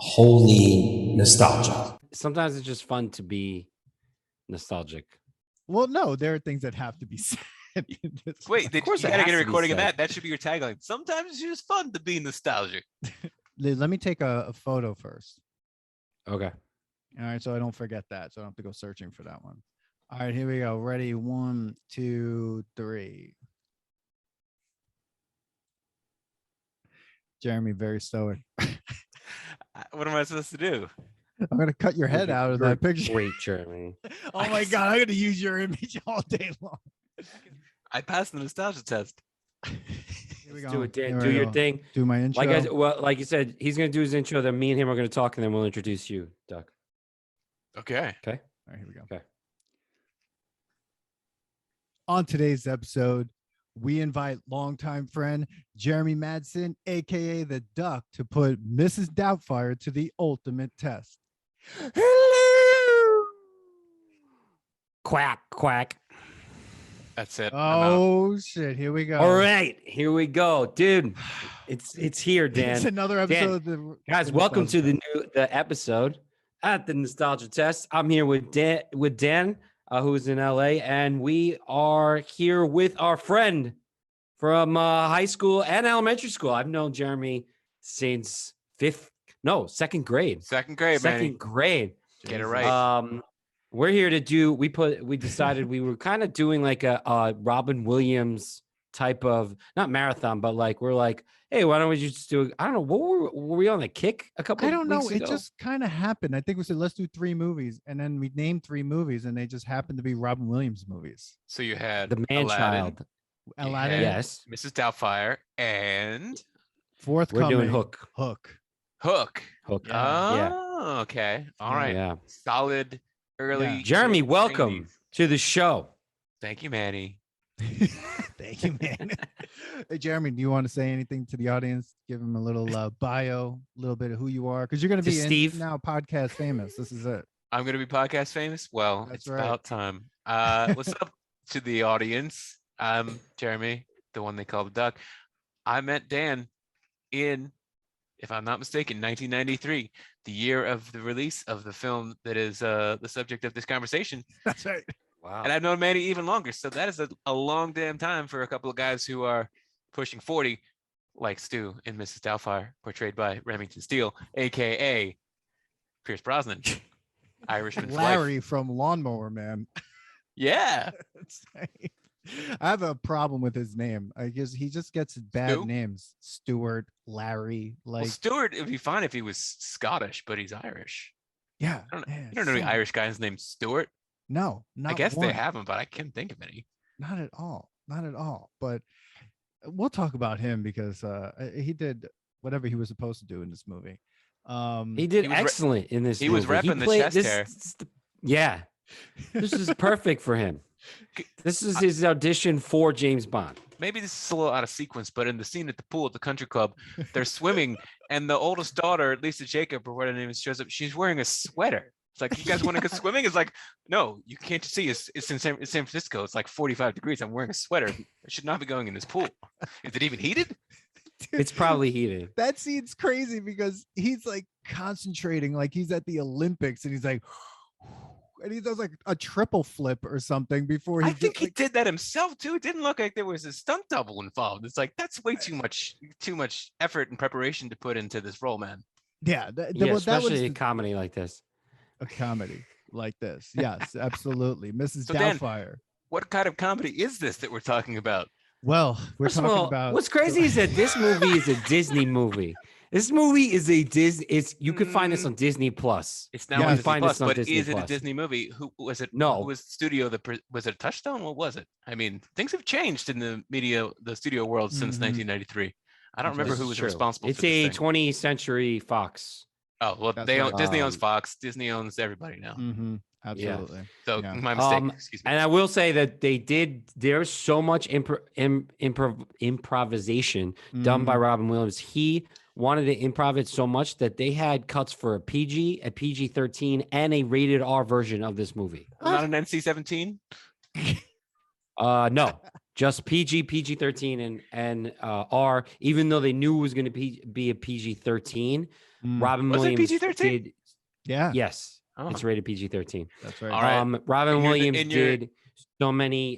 wholly nostalgic. Sometimes it's just fun to be nostalgic. Well, no, there are things that have to be said. Wait, Of course you it gotta has get a to be recording of said. that. That should be your tagline. Sometimes it's just fun to be nostalgic. Let me take a photo first. Okay. All right, so I don't forget that. So I don't have to go searching for that one. All right, here we go. Ready? 1, 2, 3. Jeremy, very stoic. What am I supposed to do? I'm gonna cut your head out of You're that picture. Great, Jeremy. Oh my god, I'm gonna use your image all day long. I passed the nostalgia test. Here we Let's go. do it, Dan. Here Do I your go. thing. Do my intro. Like you said, he's gonna do his intro. Then me and him are gonna talk, and then we'll introduce you, Duck. Okay. Okay. All right, here we go. Okay. On today's episode, we invite longtime friend Jeremy Madson, aka the Duck, to put Mrs. Doubtfire to the ultimate test. Hello. Quack, quack. That's it. I'm out. Oh shit! Here we go. All right, here we go, dude. It's here, Dan. It's another episode of the Guys, welcome to the episode at the Nostalgia Test. I'm here with Dan, who's in LA, and we are here with our friend from high school and elementary school. I've known Jeremy since second grade. Second grade, man. Second grade. Get it right. We're here to do. We decided we were kind of doing like a Robin Wiliams type of not marathon, but like we're like, hey, why don't we just do? I don't know. What were we on the kick a couple? I don't know. weeks It ago? just kind of happened. I think we said let's do 3 movies, and then we named 3 movies, and they just happened to be Robin Williams movies. So you had the man Aladdin, child. Aladdin, Yes, Mrs. Doubtfire, and forthcoming. we're doing Hook. Hook. Hook. Hook. Oh, okay. All right. Yeah. Solid early. Yeah. Jeremy, welcome 90s. to the show. Thank you, Manny. Thank you, man. Hey, Jeremy, do you want to say anything to the audience? Give them a little bio, a little bit of who you are, because you're going to be Steve. now podcast famous. This is it. I'm going to be podcast famous. Well, That's it's right. about time. What's up to the audience? I'm Jeremy, the one they call the Duck. I met Dan in, if I'm not mistaken, 1993, the year of the release of the film that is the subject of this conversation. That's right. Wow. And I've known Manny even longer. So that is a long damn time for a couple of guys who are pushing 40, like Stu in Mrs. Doubtfire, portrayed by Remington Steele, a.k.a. Pierce Brosnan. Irishman Larry from Lawnmower Man. Yeah. That's right. I have a problem with his name. He just gets bad Stu? names. Stuart, Larry, like Well, Stewart, it'd be fine if he was Scottish, but he's Irish. yeah. I don't, man, you don't know any so- Irish guys named Stewart? No, not I guess one. they have them, but I can't think of any. Not at all. Not at all. But we'll talk about him because he did whatever he was supposed to do in this movie. He did He was excellent in this. he was movie. repping the played- chest hair. Yeah, this is perfect for him. This is his audition for James Bond. Maybe this is a little out of sequence, but in the scene at the pool at the country club, they're swimming, and the oldest daughter, Lisa Jacob, or whatever her name is, shows up. She's wearing a sweater. It's like, you guys want to go swimming? It's like, no, you can't see. It's in San Francisco. It's like 45 degrees. I'm wearing a sweater. I should not be going in this pool. Is it even heated? It's probably heated. That scene's crazy because he's like concentrating, like he's at the Olympics, and he's like, and he does like a triple flip or something before he. I think just, he like, did that himself too. It didn't look like there was a stunt double involved. It's like, that's way too much effort and preparation to put into this role, man. yeah, Yeah, that especially was a comedy like this. a comedy like this. Yes, absolutely, Mrs. So Dan, Doubtfire. What kind of comedy is this that we're talking about? Well, we're First of talking all, about what's crazy is that this movie is a Disney movie. This movie is a Disney. You can find this on Disney Plus. It's now Yeah, on you Disney find Plus, this on but Disney is it a Plus. Disney movie? Who was it? No. Who was the studio? Was it a Touchstone? What was it? I mean, things have changed in the studio world since Mhm. 1993. I don't This remember is who was True. responsible. It's for this a thing. 20th Century Fox. Oh well, That's they right. own, Disney owns Um, Fox. Disney owns everybody now. absolutely. So Yeah. my mistake. Excuse me. And I will say that there's so much improvisation done by Mhm. Robin Williams. He wanted to improv it so much that they had cuts for a PG-13, and a rated R version of this movie. Not an NC-17. No, just PG-13, and R. Even though they knew it was going to be a PG-13, Robin Was it Williams PG-13? did. Yeah, Yes, Oh. it's rated PG-13. that's right. All right. Robin In your- Williams in your- did so many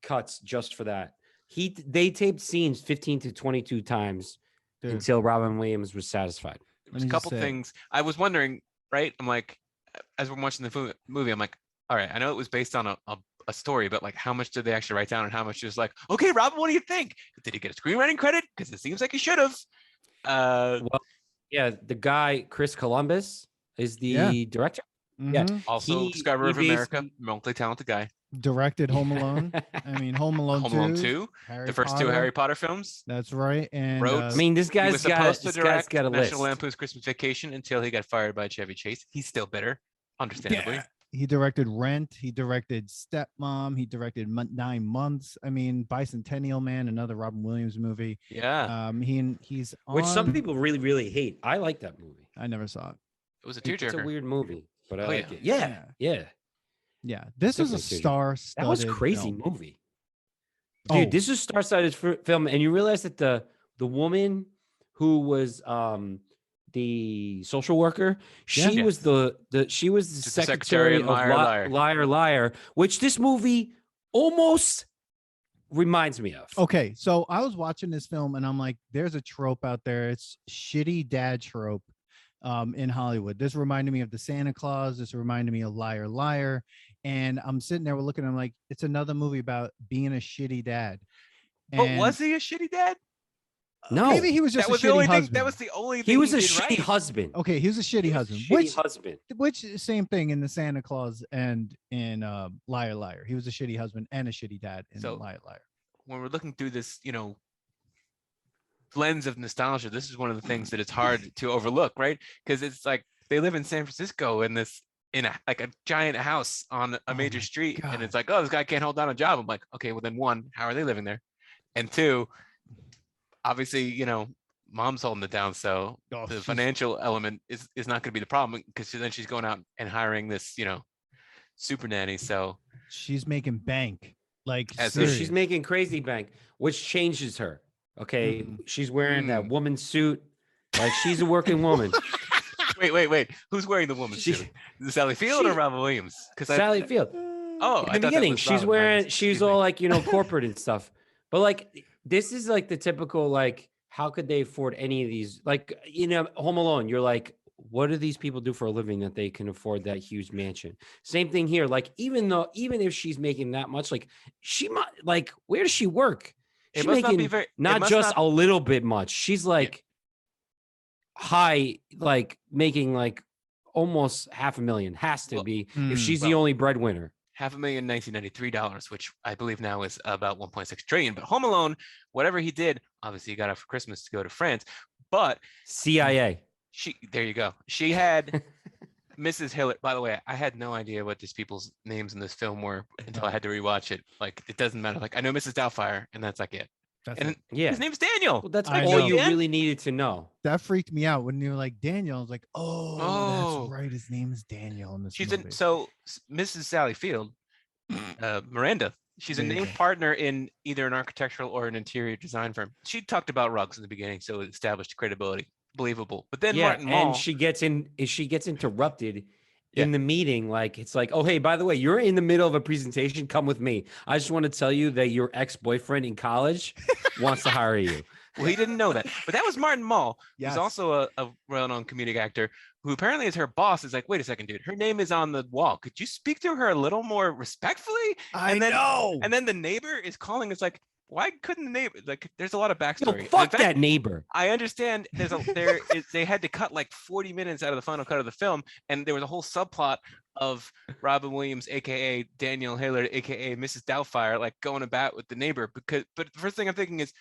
cuts just for that. They taped scenes 15 to 22 times Dude, until Robin Williams was satisfied. There was Let a me just couple say- things I was wondering, right? I'm like, as we're watching the movie, I'm like, all right, I know it was based on a story, but like, how much did they actually write down, and how much is like, okay, Robin, what do you think? Did he get a screenwriting credit? Because it seems like he should have. Well, yeah, the guy Chris Columbus is the Yeah. director. Yeah, Mhm. Also, he- Discoverer he of America, basically- multi-talented guy. Directed Home Alone. I mean, Home Alone Home Alone 2, 2, Harry the first two Potter. Harry Potter films. That's right. And Wrote- I mean, this He guy's was got supposed to this guy's direct got a National list. Lampoon's Christmas Vacation until he got fired by Chevy Chase. He's still bitter, understandably. yeah, he directed Rent. He directed Stepmom. He directed 9 Months. I mean, Bicentennial Man, another Robin Williams movie. Yeah, He's on. Which some people really, really hate. I like that movie. I never saw it. it was a It's a tearjerker. weird movie, but I Oh, like yeah. it. Yeah, yeah. Yeah, this was a Definitely tearjerker. star-studded. That was a crazy film. movie. Dude, Oh. this is star-studded film, and you realize that the woman who was the social worker, she Yeah. was the Just the secretary of Liar. Liar, which this movie almost reminds me of. Okay, so I was watching this film and I'm like, there's a trope out there. It's shitty dad trope in Hollywood. This reminded me of the Santa Claus. This reminded me of Liar Liar. And I'm sitting there looking, I'm like, it's another movie about being a shitty dad. But And was he a shitty dad? No, maybe he was just That was a the only shitty thing. husband. That was the only thing he was a did shitty right. husband. Okay, he was a shitty He was a husband. shitty husband. Which same thing in the Santa Claus and in Liar Liar. He was a shitty husband and a shitty dad in So- Liar Liar. When we're looking through this, lens of nostalgia, this is one of the things that it's hard to overlook, right? Because it's like they live in San Francisco in a giant house on a Oh major my street, God. and it's like, oh, this guy can't hold down a job. I'm like, okay, well then one, how are they living there? And two, obviously, mom's holding it down, so Oh, the she's- financial element is not going to be the problem because then she's going out and hiring this, super nanny. So She's making bank. Like As So serious. she's making crazy bank, which changes her. Okay, Mhm. she's wearing that Mm. woman suit, like she's a working woman. wait, who's wearing the woman's She- suit? Is it Sally Field or she- Robin Williams? Because Sally Field. Oh, In the beginning, she's wearing, she's all like, like, corporate and stuff. But like, this is like the typical, like, how could they afford any of these? Like, Home Alone, you're like, what do these people do for a living that they can afford that huge mansion? Same thing here. Like, even if she's making that much, like, she might, like, where does she work? It She's must not be making very- it not must just not- a little bit much. She's like high, like making like almost $500,000. Has to Well, be Mm. if she's the well, only breadwinner. $500,000 $1993, which I believe now is about 1.6 trillion. But Home Alone, whatever he did, obviously he got out for Christmas to go to France. But CIA. there you go. She had Mrs. Hillard. By the way, I had no idea what these people's names in this film were until I had to rewatch it. Like, it doesn't matter. Like, I know Mrs. Doubtfire, and that's like it. That's And it. Yeah. his name's Daniel. Well, that's I all know. you Yeah. really needed to know. That freaked me out when you were like Daniel. I was like, oh, Oh. that's right. His name is Daniel in this She's movie. in Mrs. Sally Field, Miranda. She's a There you named go. partner in either an architectural or an interior design firm. She talked about rugs in the beginning, so it established credibility, believable. But then Yeah, Martin Mull, and she gets interrupted Yeah. in the meeting. Like, it's like, oh, hey, by the way, you're in the middle of a presentation. Come with me. I just want to tell you that your ex-boyfriend in college wants to hire you. well, he didn't know that, but that was Martin Mull, Yes. who's also a well-known comedic actor who apparently is her boss. Is like, wait a second, dude, her name is on the wall. Could you speak to her a little more respectfully? I then- know. And then the neighbor is calling. It's like, why couldn't the neighbor? Like, there's a lot of Yo, backstory. And in fuck fact, that neighbor. I understand they had to cut like 40 minutes out of the final cut of the film, and there was a whole subplot of Robin Williams, aka Daniel Hillard, aka Mrs. Doubtfire, like going about with the neighbor. But the first thing I'm thinking is,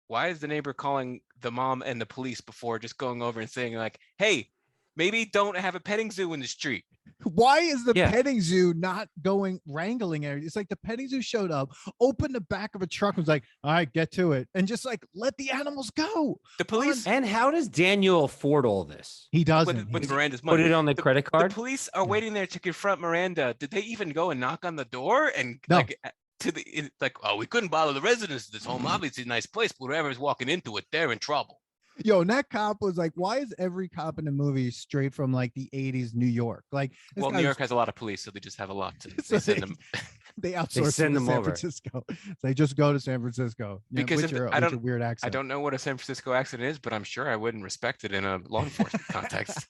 why is the neighbor calling the mom and the police before just going over and saying like, hey, maybe don't have a petting zoo in the street? Why is the Yeah. petting zoo not going wrangling everything? It's like the petting zoo showed up, opened the back of a truck, and was like, all right, get to it. And just like, let the animals go. The police And how does Daniel afford all this? He doesn't. with He- Miranda's Put money. it on the credit The card? police are waiting there to confront Miranda. Did they even go and knock on the door and No. like like, oh, we couldn't bother the residents of this home. Obviously, a nice place, but whoever's walking into it, they're in trouble. Yo, and that cop was like, why is every cop in the movie straight from like the 80s New York? Like, this Well, guy New York was- has a lot of police, so they just have a lot to So they send them. they outsource send to them San over. Francisco. They just go to San Francisco. Yeah, Because with if your, I with don't- your weird I accent. don't know what a San Francisco accent is, but I'm sure I wouldn't respect it in a law enforcement context.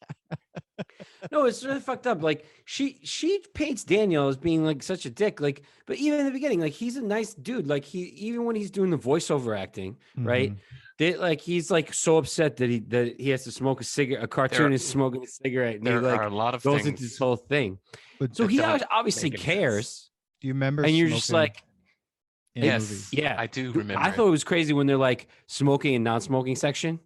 No, it's really fucked up. Like she paints Daniel as being like such a dick. Like, but even in the beginning, like he's a nice dude. Like even when he's doing the voiceover acting, right? Mhm. Like he's like so upset that he has to smoke a cigarette. A cartoonist smoking a cigarette, and he There like are a lot of goes things. into this whole thing. But So that he don't obviously make any sense. cares, do you remember? and you're just smoking like, in Yes, movies? yeah, I do Dude, remember. I thought it was crazy when they're like smoking and non-smoking section,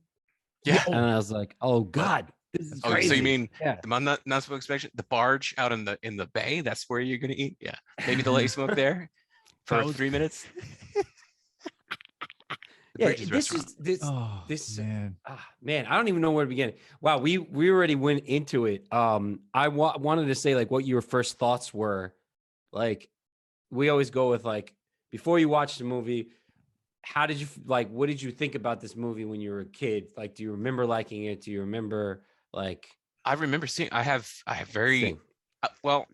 Yeah. and I was like, oh god, this is Oh, crazy. so you mean Yeah. the non-smoke inspection, the barge out in the bay? That's where you're gonna eat. Yeah, maybe they'll let you smoke there for That was- 3 minutes. The Yeah, Bridges restaurant. Oh, this man. man, I don't even know where to begin. Wow, we already went into it. I wanted to say like what your first thoughts were. Like, we always go with like before you watch the movie, how did you like? What did you think about this movie when you were a kid? Like, do you remember liking it? Do you remember like? I remember seeing. I have very Thing? well.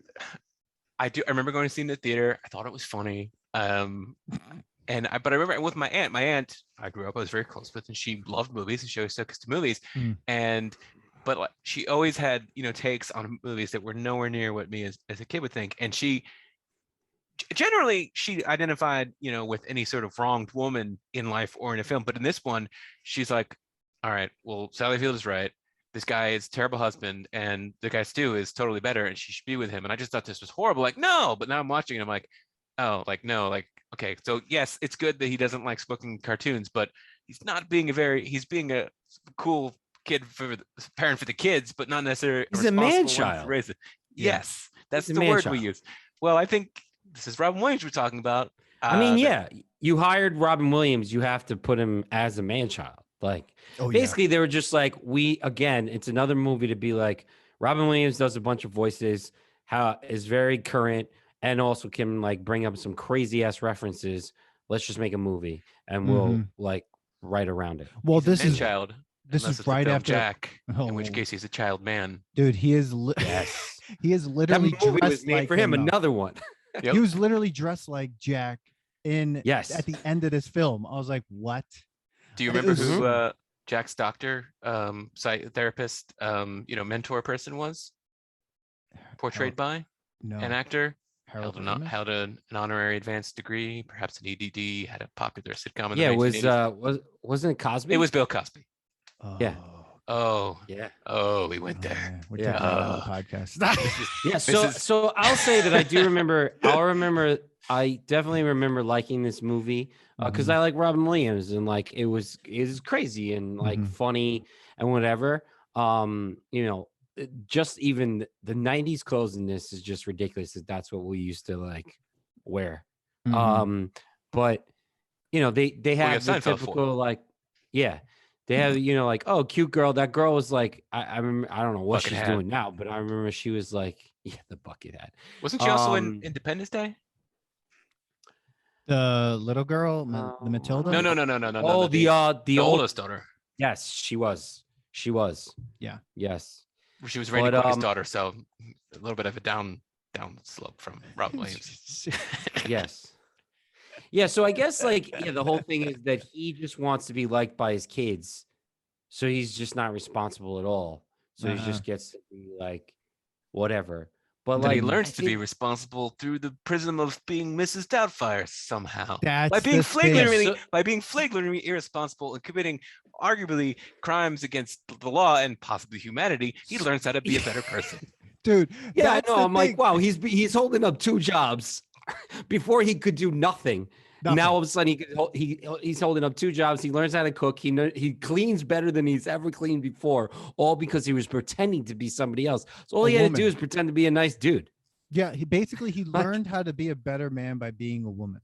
I do. I remember going to see it in the theater. I thought it was funny. But I remember with my aunt. My aunt, I grew up. I was very close with, and she loved movies, and she always took us to movies. But like, she always had takes on movies that were nowhere near what me as a kid would think. And she generally identified with any sort of wronged woman in life or in a film. But in this one, she's like, all right, well, Sally Field is right. This guy is a terrible husband, and the guy Stu is totally better, and she should be with him. And I just thought this was horrible. Like, no, but now I'm watching, and I'm like, oh, like no, like okay. So yes, it's good that he doesn't like smoking cartoons, but he's not being he's being a cool kid parent for the kids, but not necessarily He's a man-child. Raise it. Yeah. Yes, that's He's a the word we man-child. use. Well, I think this is Robin Williams we're talking about. I mean, that- yeah, you hired Robin Williams. You have to put him as a man-child. Like, Oh, yeah. basically, they were just like, it's another movie to be like, Robin Williams does a bunch of voices, is very current, and also can like bring up some crazy ass references. Let's just make a movie, and we'll like write around it. Well, he's a this is man-child, this unless is it's the right film after. Jack, in which Oh. case he's a child man. Dude, he is. Yes, He is that literally movie dressed was made like for him. though. Another one. Yep. He was literally dressed like Jack in Yes. at the end of this film. I was like, what? Do you It remember was- who Jack's doctor, therapist, mentor person was? Portrayed by No. an actor, Harold held Ramis? an honorary advanced degree, perhaps an EDD, had a popular sitcom in Yeah, the it was 1980s. wasn't it Cosby? It was Bill Cosby. yeah. Oh, Yeah. we went Oh, there. man, we're Yeah. taking that out of the podcast. Yeah, so I'll say that I do remember. I definitely remember liking this movie because I like Robin Williams, and like it was crazy and like Mhm. funny and whatever. Just even the '90s clothes in this is just ridiculous. That's what we used to like wear. Mhm. But they Well, have you the have Seinfeld for typical like, yeah. They have, like, oh, cute girl. That girl was like, I remember, I don't know what Bucket she's hat. doing now, but I remember she was like, yeah, the bucket hat. Wasn't she also in Um, Independence Day? The little girl, the Matilda. No. Oh, the the old, oldest daughter. yes, she was. Yeah. Yes. She was Randy But, Quaid's daughter, so a little bit of a down slope from Robin Williams. Yes. Yeah. So I guess like, yeah, the whole thing is that he just wants to be liked by his kids. So he's just not responsible at all. So he just gets to be like, whatever. But Then like, he learns I to be think- responsible through the prism of being Mrs. Doubtfire somehow. That's By being the thing. flagrantly irresponsible and committing arguably crimes against the law and possibly humanity, he learns how to be a better person. Dude. Yeah, I that's know. the I'm like, thing. wow, he's holding up 2 jobs before he could do nothing. Nothing. Now all of a sudden he's holding up 2 jobs. He learns how to cook. He cleans better than he's ever cleaned before, all because he was pretending to be somebody else. So all A he had woman. to do is pretend to be a nice dude. Yeah, he learned how to be a better man by being a woman,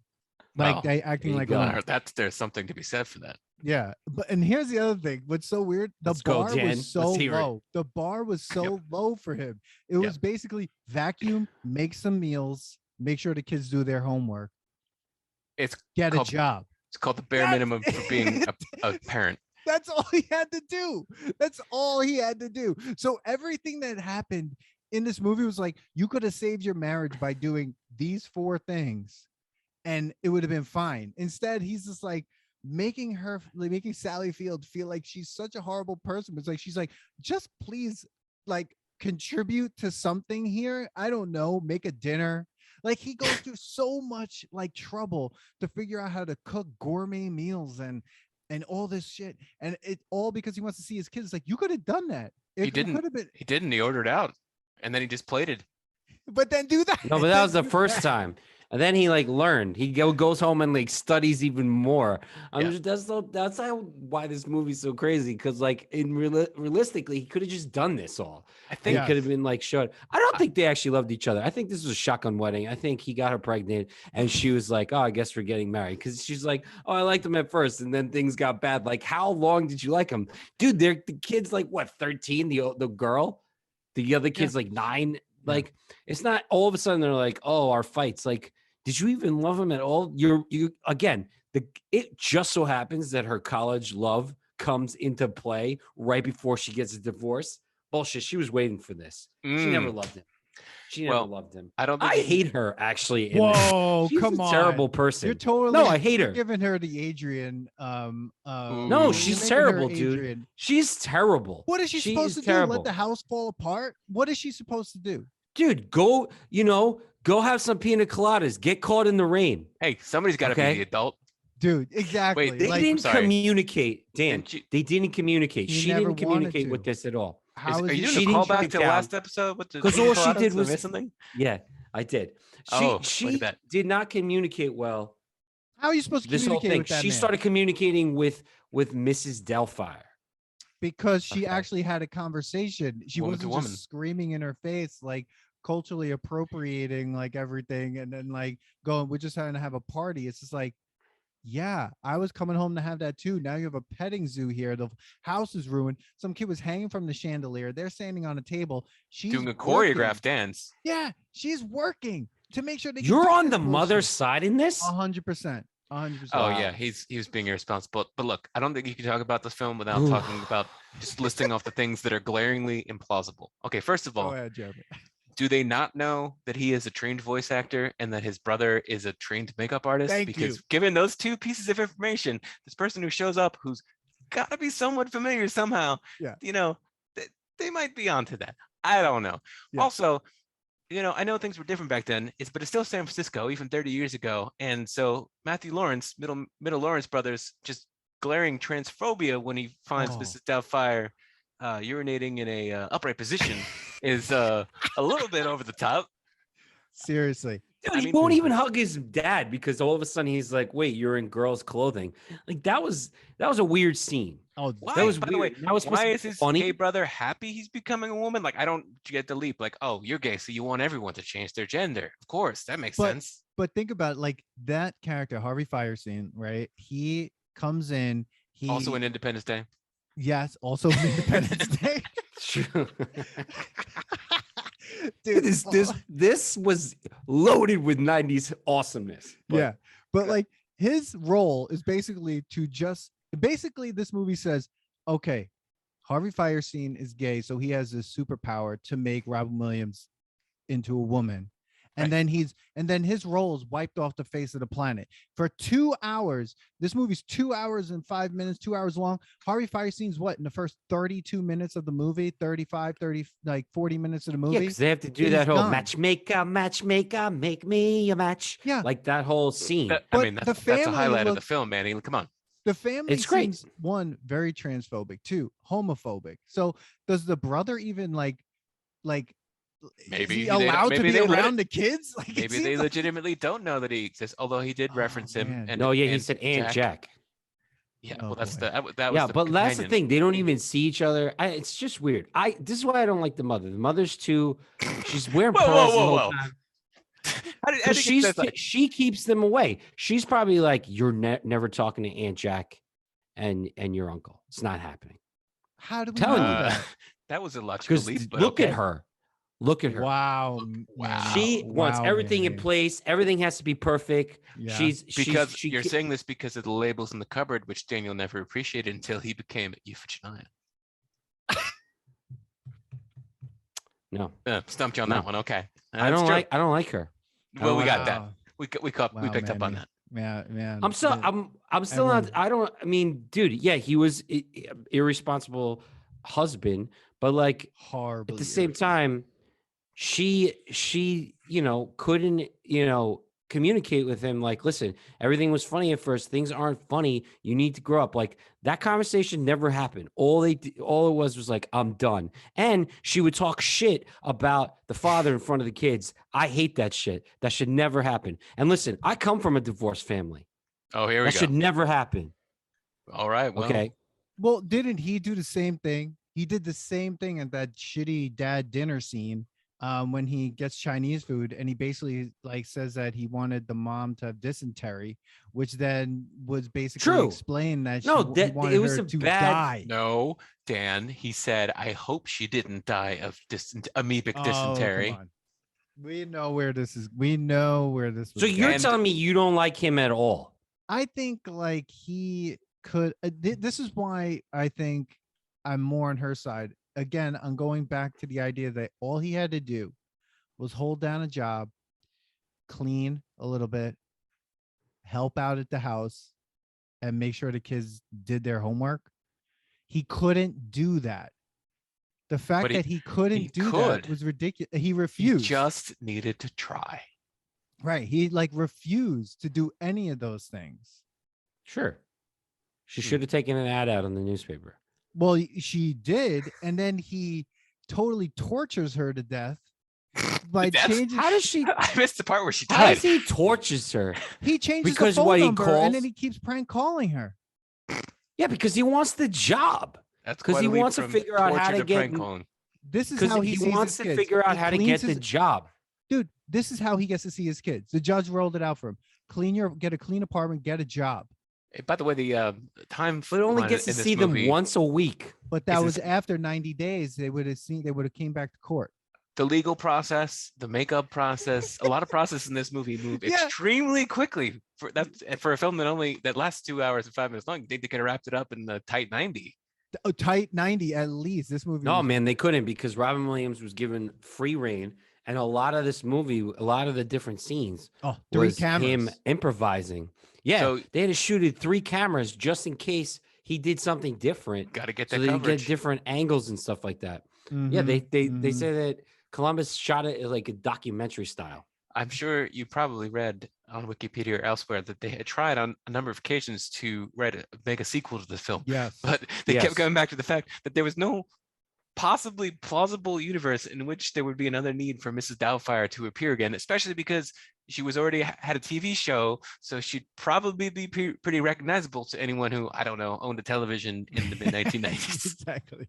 like Wow. they acting There you like go. a woman. There's something to be said for that. Yeah, and here's the other thing. What's so weird? The Let's go, bar Dan. was so Let's hear it. low. The bar was so low for him. It was basically vacuum, make some meals, make sure the kids do their homework, It's get a called- job. It's called the bare minimum for being a parent. That's all he had to do. That's all he had to do. So everything that happened in this movie was like, you could have saved your marriage by doing these 4 things and it would have been fine. Instead, he's just like making Sally Field feel like she's such a horrible person. It's like, she's like, just please like contribute to something here. I don't know, make a dinner. Like he goes through so much like trouble to figure out how to cook gourmet meals and all this shit. And it all because he wants to see his kids. It's like, you could have done that. He didn't. He ordered out and then he just plated. But then do that. No, but that was the first time. And then he like learned. He goes home and like studies even more. That's why this movie's so crazy. Because like realistically, he could have just done this all. I think it could have been like short. I don't think they actually loved each other. I think this was a shotgun wedding. I think he got her pregnant and she was like, "Oh, I guess we're getting married." Because she's like, "Oh, I liked him at first, and then things got bad." Like, how long did you like him, dude? The kid's like what, 13? The girl, the other kid's like 9. Like, it's not all of a sudden they're like, "Oh, our fights." Like, did you even love him at all? You again. It just so happens that her college love comes into play right before she gets a divorce. Bullshit. She was waiting for this. She never loved him. She never loved him. I hate her actually. Whoa, she's come a on. terrible person. You're totally no. I hate her. Giving her the Adrian. No, she's terrible, dude. She's terrible. What is she supposed to do? Let the house fall apart? What is she supposed to do? Dude, go have some pina coladas. Get caught in the rain. Hey, somebody's got to be the adult. Dude, exactly. Wait, they didn't communicate, Dan. They didn't communicate. She didn't communicate with this at all. Are you doing a callback to the last episode? Because all she did was something. Yeah, I did. She did not communicate well. How are you supposed to communicate with that She started communicating with Mrs. Doubtfire. Because she actually had a conversation. She wasn't just screaming in her face, like culturally appropriating like everything, and then like going, "We're just trying to have a party." It's just like, yeah, I was coming home to have that too. Now you have a petting zoo here. The house is ruined. Some kid was hanging from the chandelier. They're standing on a table. She's doing a choreographed dance. Yeah, she's working to make sure that you're on the mother's side in this. 100%. 100%. Oh yeah, he was being irresponsible. But look, I don't think you can talk about this film without talking about just listing off the things that are glaringly implausible. Okay, first of all, go ahead, Jeremy. Do they not know that he is a trained voice actor and that his brother is a trained makeup artist? Because given those 2 pieces of information, this person who shows up who's got to be somewhat familiar somehow, they might be onto that. I don't know. Yeah. Also, I know things were different back then, but it's still San Francisco, even 30 years ago. And so Matthew Lawrence, middle Lawrence brothers, just glaring transphobia when he finds Mrs. Doubtfire urinating in a upright position is a little bit over the top. Seriously. Dude, he won't even hug his dad because all of a sudden he's like, "Wait, you're in girls' clothing." Like that was a weird scene. Oh, why? That was By weird. The way, why is his gay brother happy he's becoming a woman? Like, I don't get the leap. Like, oh, you're gay, so you want everyone to change their gender. Of course, that makes sense. But think about it, like that character, Harvey Fierstein, right? He comes in. He also in Independence Day. Yes, also in Independence Day. Dude, this was loaded with 90s awesomeness. But like his role is basically this movie says, okay, Harvey Fierstein is gay, so he has this superpower to make Robin Wiliams into a woman. And then his role is wiped off the face of the planet for 2 hours. This movie's 2 hours and 5 minutes, 2 hours long. Harvey Fierstein's what in the first 32 minutes of the movie, 35, 30, like 40 minutes of the movie. Yeah, because they have to do that whole matchmaker, make me a match. Yeah, like that whole scene. That's a highlight of the film, Manny. Come on. The family it's great. Seems, 1, very transphobic, 2, homophobic. So does the brother even like maybe allowed to be around the kids? Like, maybe they legitimately don't know that he exists, although he did reference him. Man. And he said Aunt Jack. Yeah, well, that's that was. Yeah, but that's the thing. They don't even see each other. It's just weird. This is why I don't like the mother. The mother's too. She's wearing pearls the whole time. She keeps them away. She's probably like, you're never talking to Aunt Jack and your uncle. It's not happening. How do we know that? That was illogical. Because look at her. Look at her. Wow. She wants everything in place. Everything has to be perfect. Yeah. You're saying this because of the labels in the cupboard, which Daniel never appreciated until he became Euphigenia. No, stumped you on that one. Okay, I don't like her. Well, we got Wow. that. We picked up on that. Yeah, man. I'm still not. I don't. I mean, dude. Yeah, he was irresponsible husband, but like horrible at the same time, she couldn't communicate with him. Like, listen, everything was funny at first. Things aren't funny. You need to grow up. Like that conversation never happened. All it was like, I'm done. And she would talk shit about the father in front of the kids. I hate that shit. That should never happen. And listen, I come from a divorced family. Oh, here we go. That should never happen. All right. Well, okay. Well, didn't he do the same thing? He did the same thing at that shitty dad dinner scene. When he gets Chinese food and he basically like says that he wanted the mom to have dysentery, which then was basically explain that he wanted her to die. No, Dan, he said, I hope she didn't die of amoebic dysentery. Come on. We know where this is. We know where this was. So you're telling me you don't like him at all? I think like he could. This is why I think I'm more on her side. Again, I'm going back to the idea that all he had to do was hold down a job, clean a little bit, help out at the house, and make sure the kids did their homework. He couldn't do that. The fact that he couldn't do that was ridiculous. He refused. He just needed to try. Right. He like refused to do any of those things. Sure. She should have taken an ad out in the newspaper. Well, she did, and then he totally tortures her to death by changing. How does she? I missed the part where she died. How does he tortures her? He changes the phone number, and then he keeps prank calling her. Yeah, because he wants the job. That's because he wants to figure out how to get. This is how he wants to figure out how to get the job. Dude, this is how he gets to see his kids. The judge rolled it out for him. Get a clean apartment, get a job. By the way, the time but only gets to see them once a week. But that was after 90 days. They would have came back to court. The legal process, the makeup process, a lot of process in this movie move extremely quickly. For a film that lasts 2 hours and 5 minutes long, they could have wrapped it up in the tight 90. Tight 90 at least. This movie. No, man, they couldn't because Robin Wiliams was given free reign, and a lot of this movie, a lot of the different scenes, 3 cameras. Him improvising. Yeah, so they had to shoot it 3 cameras just in case he did something different. Got to get that so coverage. They get different angles and stuff like that. Mm-hmm, yeah, they say that Columbus shot it like a documentary style. I'm sure you probably read on Wikipedia or elsewhere that they had tried on a number of occasions to make a sequel to the film. Yes, but they kept going back to the fact that there was no possibly plausible universe in which there would be another need for Mrs. Doubtfire to appear again, especially because she was already had a TV show, so she'd probably be pretty recognizable to anyone who, I don't know, owned a television in the mid-1990s. Exactly.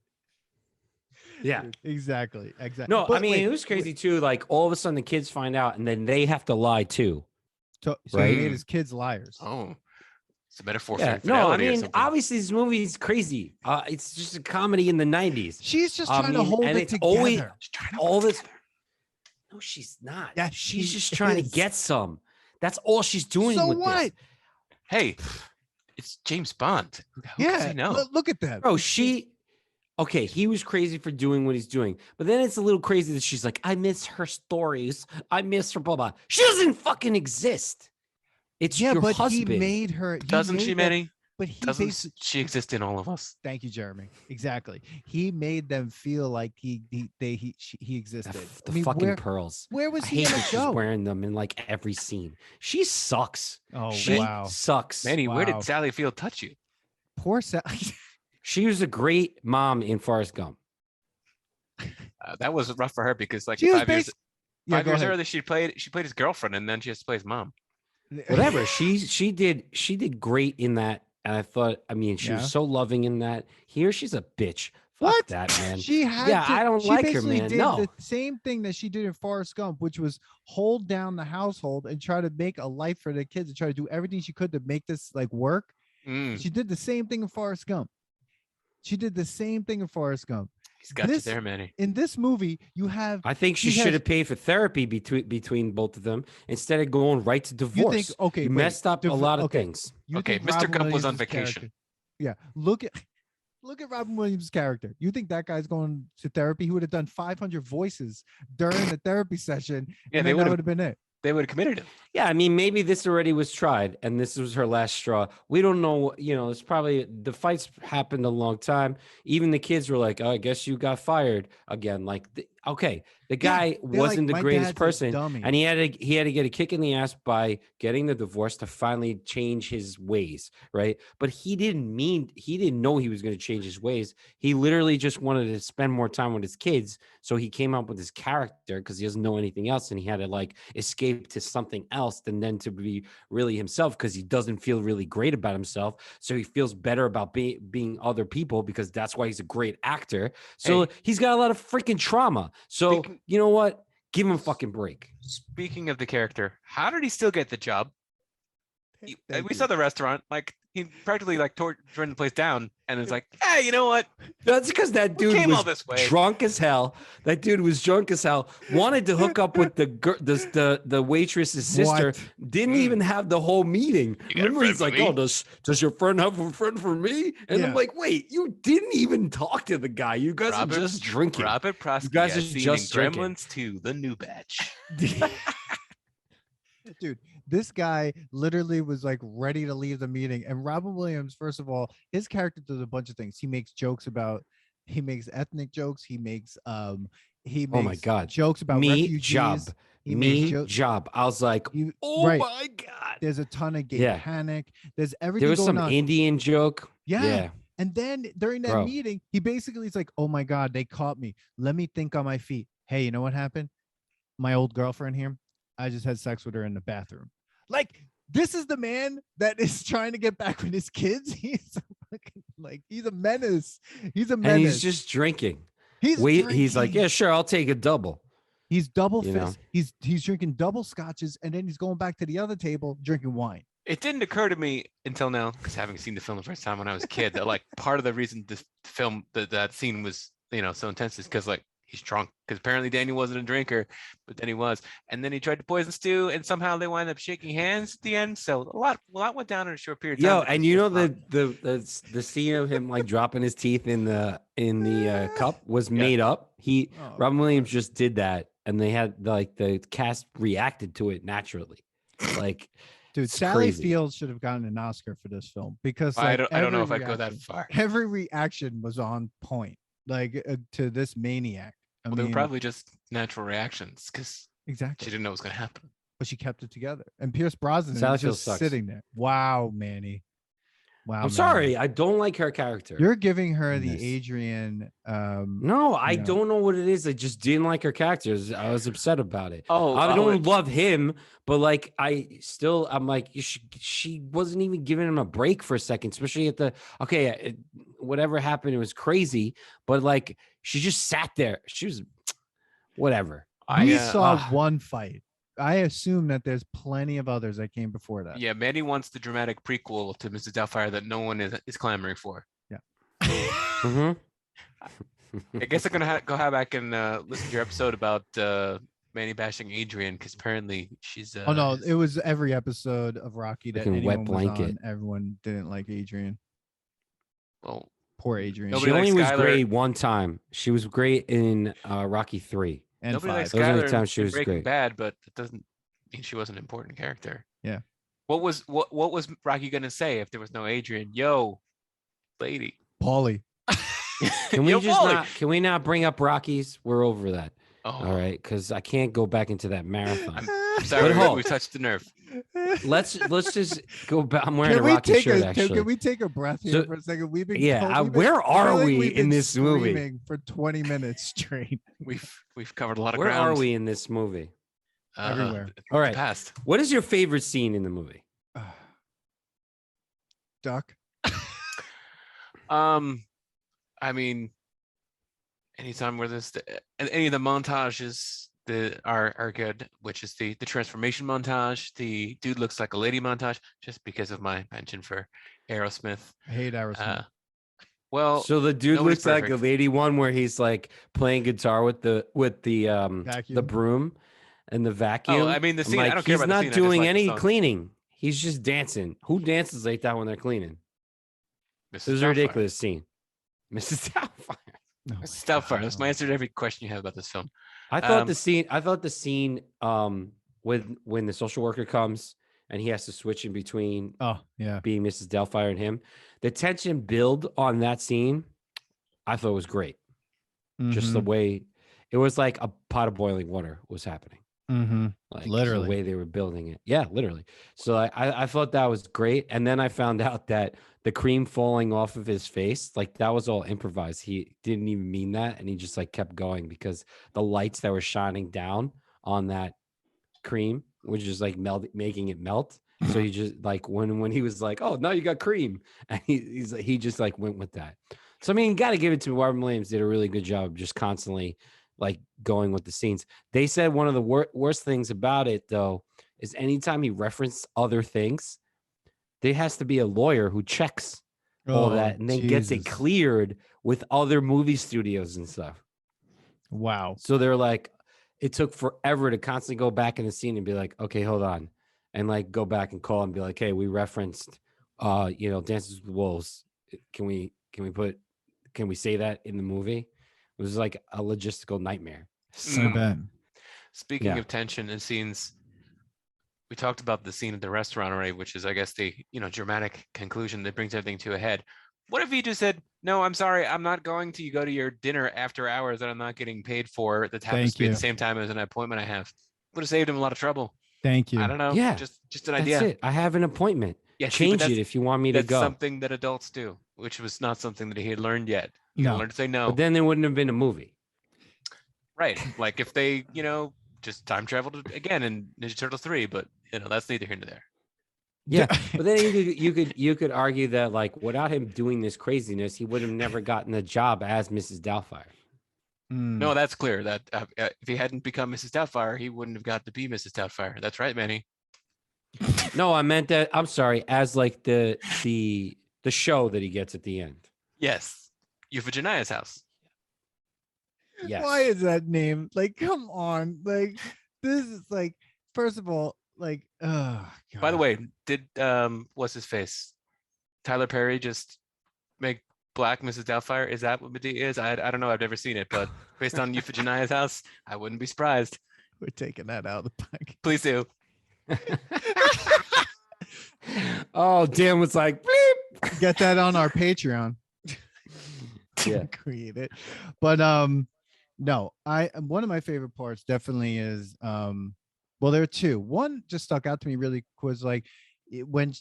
Yeah, exactly. No, but I mean, it was crazy too. Like all of a sudden the kids find out and then they have to lie too. So he made his kids liars. Oh, it's a metaphor for infidelity. No, I mean, obviously this movie is crazy. It's just a comedy in the 90s. She's just trying to hold it together. No, she's not. Yeah, she's just trying to get some. That's all she's doing. So with what? This. Hey, it's James Bond. Who can say no? Look at that, bro. Okay, he was crazy for doing what he's doing, but then it's a little crazy that she's like, I miss her stories. I miss her blah blah. She doesn't fucking exist. It's your husband. He made her. Doesn't she, Manny? But he doesn't she exist in all of us? Thank you, Jeremy. Exactly. He made them feel like he existed. The pearls. Where was he? I hate that she's wearing them in like every scene. She sucks. Oh, she wow. sucks. Manny, where did Sally Field touch you? Poor Sally. She was a great mom in Forrest Gump. That was rough for her because like she 5 years ahead. earlier she played his girlfriend and then she has to play his mom. Whatever. she did great in that. And I thought, I mean, she was so loving in that. Here, she's a bitch. Fuck that, man. I don't like her, man. Did no, the same thing that she did in Forrest Gump, which was hold down the household and try to make a life for the kids and try to do everything she could to make this like work. She did the same thing in Forrest Gump. He's got you there, Manny. In this movie, you have. I think she should have paid for therapy between both of them instead of going right to divorce. You think, okay, you messed up a lot of things. Okay, Mr. Gump was on vacation. Yeah, look at Robin Williams' character. You think that guy's going to therapy? He would have done 500 voices during the therapy session, and that would have been it. They would have committed him. Yeah, I mean, maybe this already was tried, and this was her last straw. We don't know. It's probably the fights happened a long time. Even the kids were like, "Oh, I guess you got fired again." Like, okay, the guy wasn't the greatest person, and he had to get a kick in the ass by getting the divorce to finally change his ways, right? But he didn't know he was going to change his ways. He literally just wanted to spend more time with his kids, so he came up with his character because he doesn't know anything else, and he had to like escape to something else and then to be really himself because he doesn't feel really great about himself. So he feels better about being other people because that's why he's a great actor. So he's got a lot of freaking trauma. So you know what? Give him a fucking break. Speaking of the character, how did he still get the job? We saw the restaurant. Like he practically like turned the place down, and it's like, hey, you know what? That's because that dude was drunk as hell. That dude was drunk as hell. Wanted to hook up with the waitress's sister. What? Didn't even have the whole meeting. Remember, he's like, "Oh, does your friend have a friend for me?" And I'm like, "Wait, you didn't even talk to the guy. You guys are just drinking." Robert Prosky, you guys are just drinking. Gremlins 2, the new batch. Dude, this guy literally was like ready to leave the meeting. And Robin Williams, first of all, his character does a bunch of things. He makes ethnic jokes. He makes oh my God, jokes about refugees. Job. I was like, my God. There's a ton of gay panic. There's everything. There was going some on. Indian joke. Yeah. And then during that meeting, he basically is like, oh my God, they caught me. Let me think on my feet. Hey, you know what happened? My old girlfriend here, I just had sex with her in the bathroom. Like, this is the man that is trying to get back with his kids. He's he's a menace. He's a menace. And he's just drinking. He's like, yeah, sure, I'll take a double. He's double fist. He's drinking double scotches, and then he's going back to the other table drinking wine. It didn't occur to me until now, because having seen the film the first time when I was a kid, that like part of the reason this film that scene was so intense is because like he's drunk, because apparently Daniel wasn't a drinker, but then he was, and then he tried to poison Stu, and somehow they wind up shaking hands at the end. So a lot went down in a short period of time. And the scene of him like dropping his teeth in the cup was made up. Robin Williams just did that, and they had like the cast reacted to it naturally. Like, dude, Sally Fields should have gotten an Oscar for this film because like, I don't know if I'd go that far. Every reaction was on point, like to this maniac. They were probably just natural reactions because exactly she didn't know what was going to happen. But she kept it together. And Pierce Brosnan is just sitting there. Wow, Manny. Wow. I'm sorry. I don't like her character. You're giving her the Adrian. No, I don't know what it is. I just didn't like her character. I was upset about it. I don't love him, but like I'm like, she wasn't even giving him a break for a second, especially at whatever happened, it was crazy. But like, she just sat there. She was whatever. We saw one fight. I assume that there's plenty of others that came before that. Yeah, Manny wants the dramatic prequel to Mrs. Doubtfire that no one is clamoring for. Yeah. Mm-hmm. I guess I'm gonna go back and listen to your episode about Manny bashing Adrian, because apparently she's. Oh no! It was every episode of Rocky that anyone was on. Everyone didn't like Adrian. Well, poor Adrian. She only was great one time. She was great in Rocky 3. And nobody 5. likes Those are the Skyler times she in was Breaking great. Bad, but it doesn't mean she was an important character. Yeah. What was Rocky gonna say if there was no Adrian? Yo, lady. Paulie. Can we not bring up Rockies? We're over that. Oh. All right, because I can't go back into that marathon. I'm sorry, we touched the nerve. Let's just go back. I'm wearing a Rocky shirt, actually. Can we take a breath here for a second? Where are we in this movie? For 20 minutes straight. We've covered a lot of ground. Where are we in this movie? Everywhere. All right. Past. What is your favorite scene in the movie? Duck. I mean, anytime where any of the montages that are good, which is the transformation montage, the dude looks like a lady montage, just because of my penchant for Aerosmith. I hate Aerosmith. Well, So the dude nobody's looks like a perfect. lady one where he's like playing guitar with the Vacuum. broom and the vacuum. I mean, the I'm scene. I like, don't care he's about the not scene. I just doing like the any song. cleaning. He's just dancing. Who dances like that when they're cleaning? It Mrs. was a Doubtfire. ridiculous scene. Mrs. Doubtfire. Oh my Mrs. Doubtfire. That's my God. answer to every question you have about this film. I thought the scene when the social worker comes and he has to switch in between Oh yeah. being Mrs. Doubtfire and him, the tension build on that scene, I thought was great. Just the Mhm. way it was like a pot of boiling water was happening. Like Literally. the way they were building it. Yeah, literally. So I thought that was great. And then I found out that the cream falling off of his face, like that was all improvised. He didn't even mean that. And he just like kept going because the lights that were shining down on that cream was just like making it melt. So he just like when he was like, oh, now you got cream. And he just like went with that. So I mean, you got to give it to Robin Williams. Did a really good job, just constantly like going with the scenes. They said one of the worst things about it though is anytime he referenced other things, there has to be a lawyer who checks all that and then gets it Jesus. cleared with other movie studios and stuff. Wow. So they're like, it took forever to constantly go back in the scene and be like, okay, hold on, and like go back and call and be like, hey, we referenced, Dances with Wolves. Can we say that in the movie? It was like a logistical nightmare. I bet. Speaking Yeah. of tension and scenes, we talked about the scene at the restaurant already, which is, I guess, the dramatic conclusion that brings everything to a head. What if he just said, "No, I'm sorry, I'm not going to go to your dinner after hours that I'm not getting paid for. That happens Thank to be at you. the same time as an appointment I have." Would have saved him a lot of trouble. Thank you. I don't know. Yeah, just an That's idea. it. I have an appointment. Yeah, see, but Change it if you want me to that's go. something that adults do, which was not something that he had learned yet. He No. learned to say no. But then there wouldn't have been a movie. Right. Like if they, just time traveled again in Ninja Turtles 3, but that's neither here nor there. Yeah, but then you could argue that like without him doing this craziness, he would have never gotten the job as Mrs. Doubtfire. No, that's clear. That if he hadn't become Mrs. Doubtfire, he wouldn't have got to be Mrs. Doubtfire. That's right, Manny. No, I meant that. I'm sorry, as like the show that he gets at the end. Yes, Euphegenia's house. Yes. Why is that name? Like, come on. Like, this is like, first of all, like, oh God. By the way, did what's his face? Tyler Perry just make Black Mrs. Doubtfire? Is that what Medea is? I don't know. I've never seen it, but based on Euphegenia's house, I wouldn't be surprised. We're taking that out of the pack. Please do. Oh, Dan was like, bleep. Get that on our Patreon. Yeah. Create it. But no, one of my favorite parts definitely is well, there are two. One just stuck out to me really was like when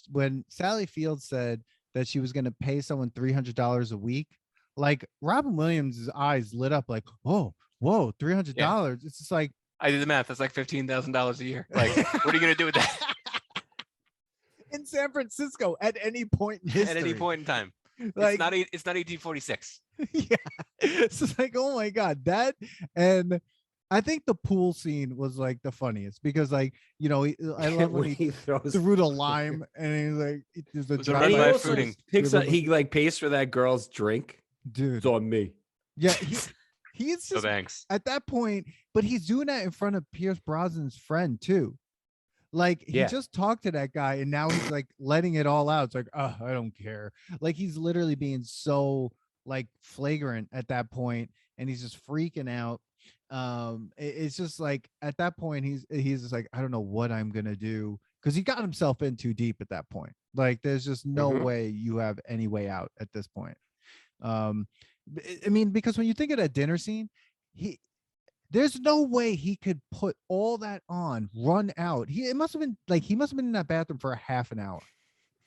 Sally Fields said that she was going to pay someone $300 a week, like Robin Williams' eyes lit up like, whoa, $300. Yeah. It's just like, I did the math. That's like $15,000 a year. Like, what are you gonna do with that? in San Francisco at any point in history. At any point in time. Like, It's not 1846. yeah, it's just like, oh my God, that. And I think the pool scene was like the funniest because, like, I love when he throws threw the lime and he's like, there's a Was a drive red he by- light also fruiting. picks up, he like pays for that girl's drink. dude. It's on me. Yeah, he's So just thanks. at that point, but he's doing that in front of Pierce Brosnan's friend too. Like he Yeah. just talked to that guy and now he's like letting it all out. It's like, oh, I don't care. Like he's literally being so like flagrant at that point and he's just freaking out. It's just like at that point he's just like, I don't know what I'm gonna do, because he got himself in too deep at that point. Like there's just no way you have any way out at this point. I mean, because when you think of that dinner scene, there's no way he could put all that on, run out. He must have been in that bathroom for a half an hour.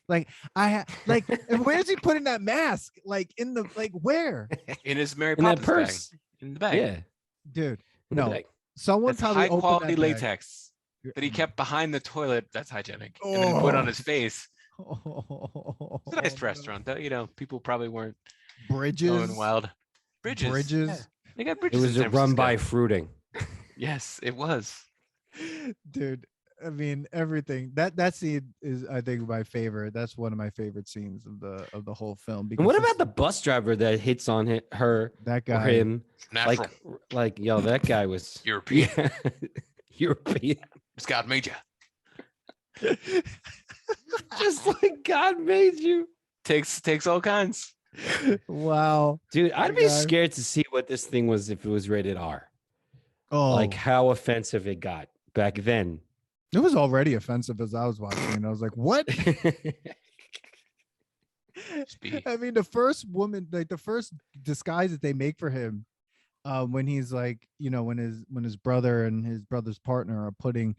Like and where's he putting that mask? Like in the where? In his Mary In that Poppins purse. bag. In the bag. Yeah. Dude, In the no. bag. Someone That's probably high opened quality that bag. latex that he kept behind the toilet. That's hygienic. And then put on his face. Oh, It's a nice restaurant, though. People probably weren't Bridges. going wild. Bridges. Yeah, they got It bridges. was in a San run by Francisco. fruiting. Yes, it was. Dude, I mean, everything that scene is, I think, my favorite. That's one of my favorite scenes of the whole film. And what Because about the bus driver that hits on her that or guy? him? Natural. Like, yo, that guy was European. Yeah, European. It's God made you. Just like God made you. Takes all kinds. Wow, Dude, I'd That be guy. scared to see what this thing was if it was rated R. oh, Like how offensive it got back then. it was already offensive as I was watching, and I was like, what? Speed. I mean, the first woman, like the first disguise that they make for him, when he's like, when his brother and his brother's partner are putting,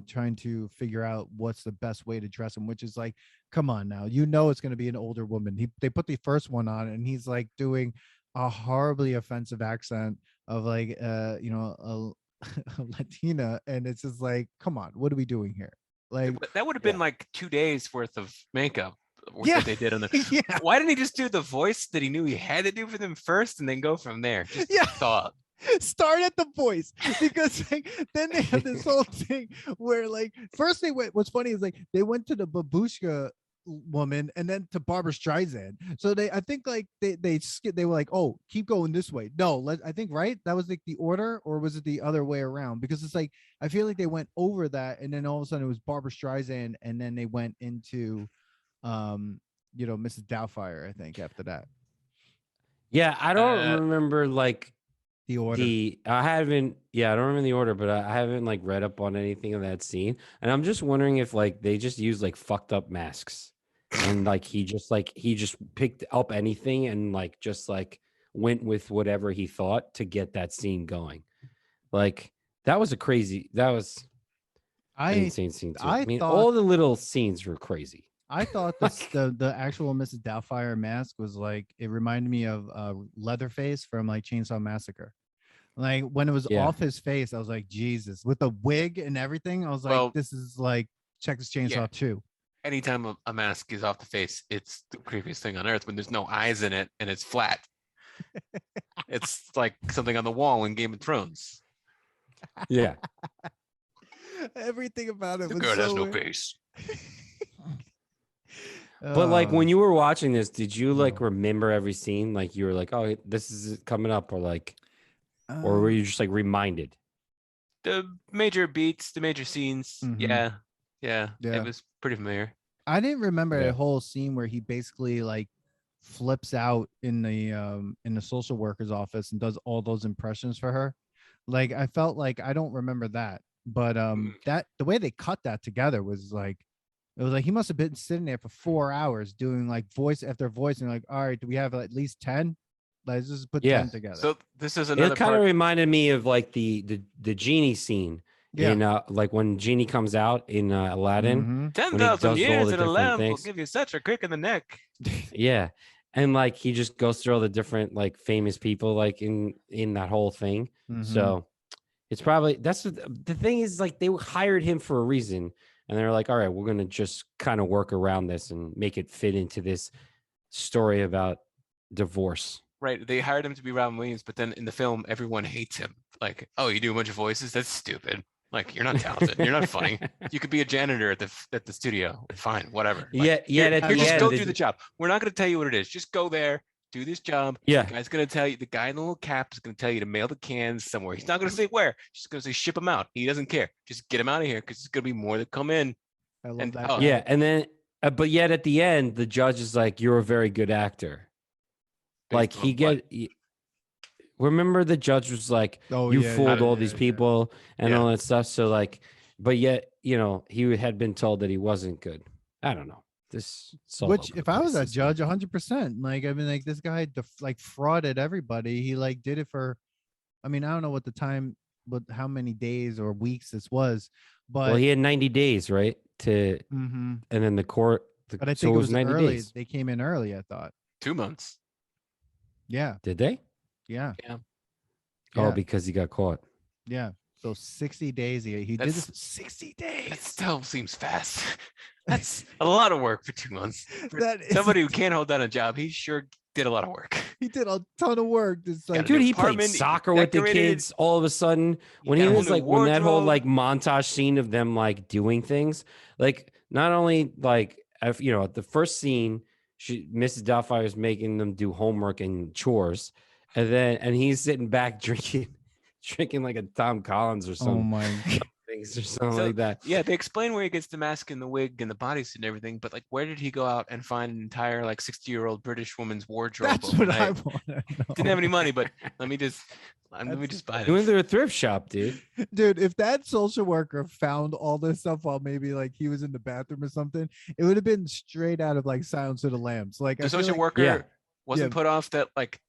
trying to figure out what's the best way to dress him, which is like, come on now, it's going to be an older woman. They put the first one on, and he's like doing a horribly offensive accent of like, a Latina, and it's just like, come on, what are we doing here? Like, That would have been like 2 days worth of makeup. Yeah. That they did on the. yeah, Why didn't he just do the voice that he knew he had to do for them first, and then go from there? Just Yeah. thought. start at the voice, because like then they have this whole thing where like first they went. What's funny is like they went to the babushka woman and then to Barbara Streisand. So I think like they were like, oh, keep going this way. No, I think right, that was like the order, or was it the other way around? Because it's like I feel like they went over that, and then all of a sudden it was Barbara Streisand, and then they went into Mrs. Doubtfire, I think, after that. Yeah, I don't remember like The order. I don't remember the order, but I haven't like read up on anything of that scene. And I'm just wondering if like they just used like fucked up masks, and like he just picked up anything and like just like went with whatever he thought to get that scene going. Like that was an insane scene too. I mean, thought- all the little scenes were crazy. I thought the actual Mrs. Doubtfire mask was like, it reminded me of Leatherface from like Chainsaw Massacre. Like when it was off his face, I was like, Jesus, with the wig and everything. I was like, this is like Texas Chainsaw 2. Anytime a mask is off the face, it's the creepiest thing on earth when there's no eyes in it and it's flat. It's like something on the wall in Game of Thrones. Yeah. Everything about it The was girl so has no weird. face. But like when you were watching this, did you like remember every scene? Like you were like, oh, this is coming up, or like, or were you just like reminded? The major beats, the major scenes. Mhm. Yeah. It was pretty familiar. I didn't remember Yeah. a whole scene where he basically like flips out in the social worker's office and does all those impressions for her. Like I felt like I don't remember that, but that the way they cut that together was like, it was like he must have been sitting there for 4 hours doing like voice after voice, and like, all right, do we have at least 10? Let's just put 10 together. So this is another It kind of part. reminded me of like the genie scene in like when Genie comes out in Aladdin. Mhm. 10,000 all years the in a different lamp will things. give you such a crick in the neck. Yeah. And like he just goes through all the different like famous people like in that whole thing. Mhm. So it's probably that's the thing is like they hired him for a reason, and they're like, all right, we're gonna just kind of work around this and make it fit into this story about divorce. Right. They hired him to be Robin Williams, but then in the film, everyone hates him. Like, oh, you do a bunch of voices? That's stupid. Like, you're not talented. You're not funny. You could be a janitor at the studio. Fine, whatever. Like, Yeah. At the just end, go do the job. We're not going to tell you what it is. Just go there, do this job. Yeah. The guy's going to tell you. The guy in the little cap is going to tell you to mail the cans somewhere. He's not going to say where. He's just going to say ship them out. He doesn't care. Just get them out of here because there's going to be more that come in. I love And- that. oh, guy. Yeah, and then but yet at the end, the judge is like, "You're a very good actor." Like Based he on what? remember the judge was like, "You fooled all these people and all that stuff." So like, but yet he had been told that he wasn't good. I don't know. This it's all Which, over if the I was place, a this judge, 100%. Like, I mean, like this guy like frauded everybody. He like did it for, I mean, I don't know what the time, how many days or weeks this was, but well, he had 90 days, right? To Mhm. and then the court. But I so think it was 90 early. days. They came in early, I thought. 2 months. Yeah, Did they? yeah, Yeah. Oh, Yeah. because he got caught. yeah. So 60 days. He did That's- this for 60 That days. still seems fast. That's a lot of work for 2 months. For That is- somebody who can't hold down a job, he sure did a lot of work. He did a ton of work. It's like, Got a Dude, new he played apartment, he soccer with the decorated it, kids all of a sudden. When got he a whole was new like, when that whole wardrobe. like montage scene of them like doing things, like not only like, if, you know, the first scene, Mrs. Doubtfire is making them do homework and chores. And he's sitting back drinking like a Tom Collins or oh some my God. things or something So like that. yeah, they explain where he gets the mask and the wig and the bodysuit and everything, but like, where did he go out and find an entire like 60-year-old British woman's wardrobe That's what I overnight? want to know. Didn't have any money, but let me just buy He went them. to a thrift shop, dude. Dude, if that social worker found all this stuff while maybe like he was in the bathroom or something, it would have been straight out of like Silence of the Lambs. Like I The feel social like, worker Yeah. wasn't Yeah. put off that like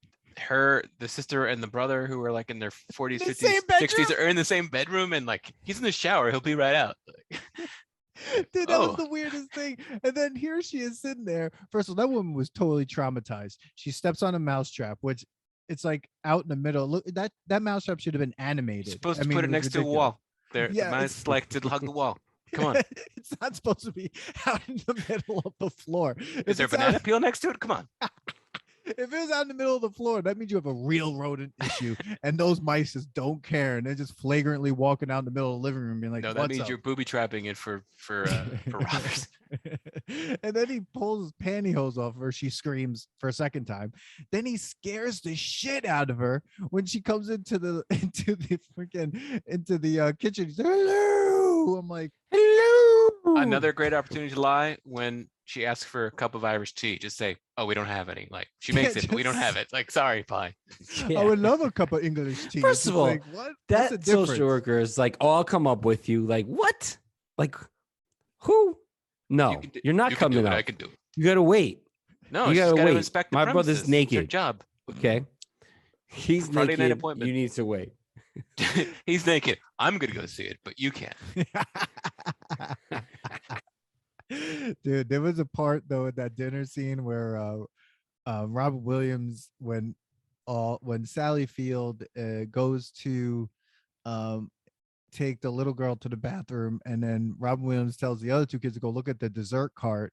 the sister and the brother who were like in their 40s, The 50s, same 60s bedroom? are in the same bedroom, and like he's in the shower, he'll be right out. dude, that was Oh. the weirdest thing. And then here she is sitting there. First of all, that woman was totally traumatized. She steps on a mousetrap, which it's like out in the middle. Look, that mousetrap should have been animated. Supposed I to mean, put it was next to a ridiculous. wall. There, Yeah, the mouse like to hug the wall. Come on. It's not supposed to be out in the middle of the floor. Is there banana peel next to it? Come on. If it was out in the middle of the floor, that means you have a real rodent issue, and those mice just don't care, and they're just flagrantly walking out in the middle of the living room, being like, No, that "What's means up?" you're booby trapping it for robbers. And then he pulls his pantyhose off her. She screams for a second time. Then he scares the shit out of her when she comes into the kitchen. He's like, "Hello." I'm like, Hello. Another great opportunity to lie when she asks for a cup of Irish tea. Just say, "Oh, we don't have any." Like she makes it, but we don't have it. Like, sorry, bye. I would love a cup of English tea. First It's of just all, like, what? that What's the social difference? worker is like, "Oh, I'll come up with you." Like, what? Like, who? No, can do- you're not you can do coming it, up. I can do it. You gotta wait. No, You she's gotta got to wait. inspect the My brother's premises. It's her naked. job. Okay, he's Friday night naked. appointment. You need to wait. He's naked. I'm gonna go see it, but you can't. Dude, there was a part though in that dinner scene where Robin Williams, when Sally Field goes to take the little girl to the bathroom, and then Robin Williams tells the other two kids to go look at the dessert cart.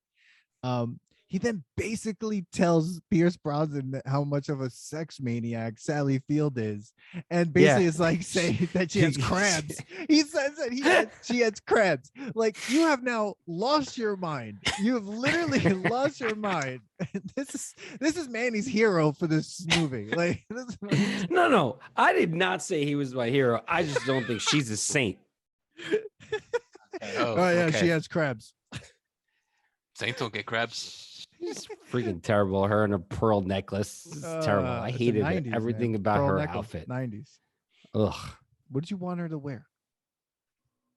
He then basically tells Pierce Brosnan how much of a sex maniac Sally Field is, and basically Yeah. it's like saying that she has crabs. He says that she has crabs. Like, you have now lost your mind. You have literally lost your mind. This is Manny's hero for this movie. Like, No, I did not say he was my hero. I just don't think she's a saint. Oh, oh yeah, okay. she has crabs. Saints don't get crabs. She's freaking terrible. Her and a pearl necklace. It's terrible. I It's the hated 90s, everything man. about Pearl her necklace, outfit. 90s. Ugh. What did you want her to wear?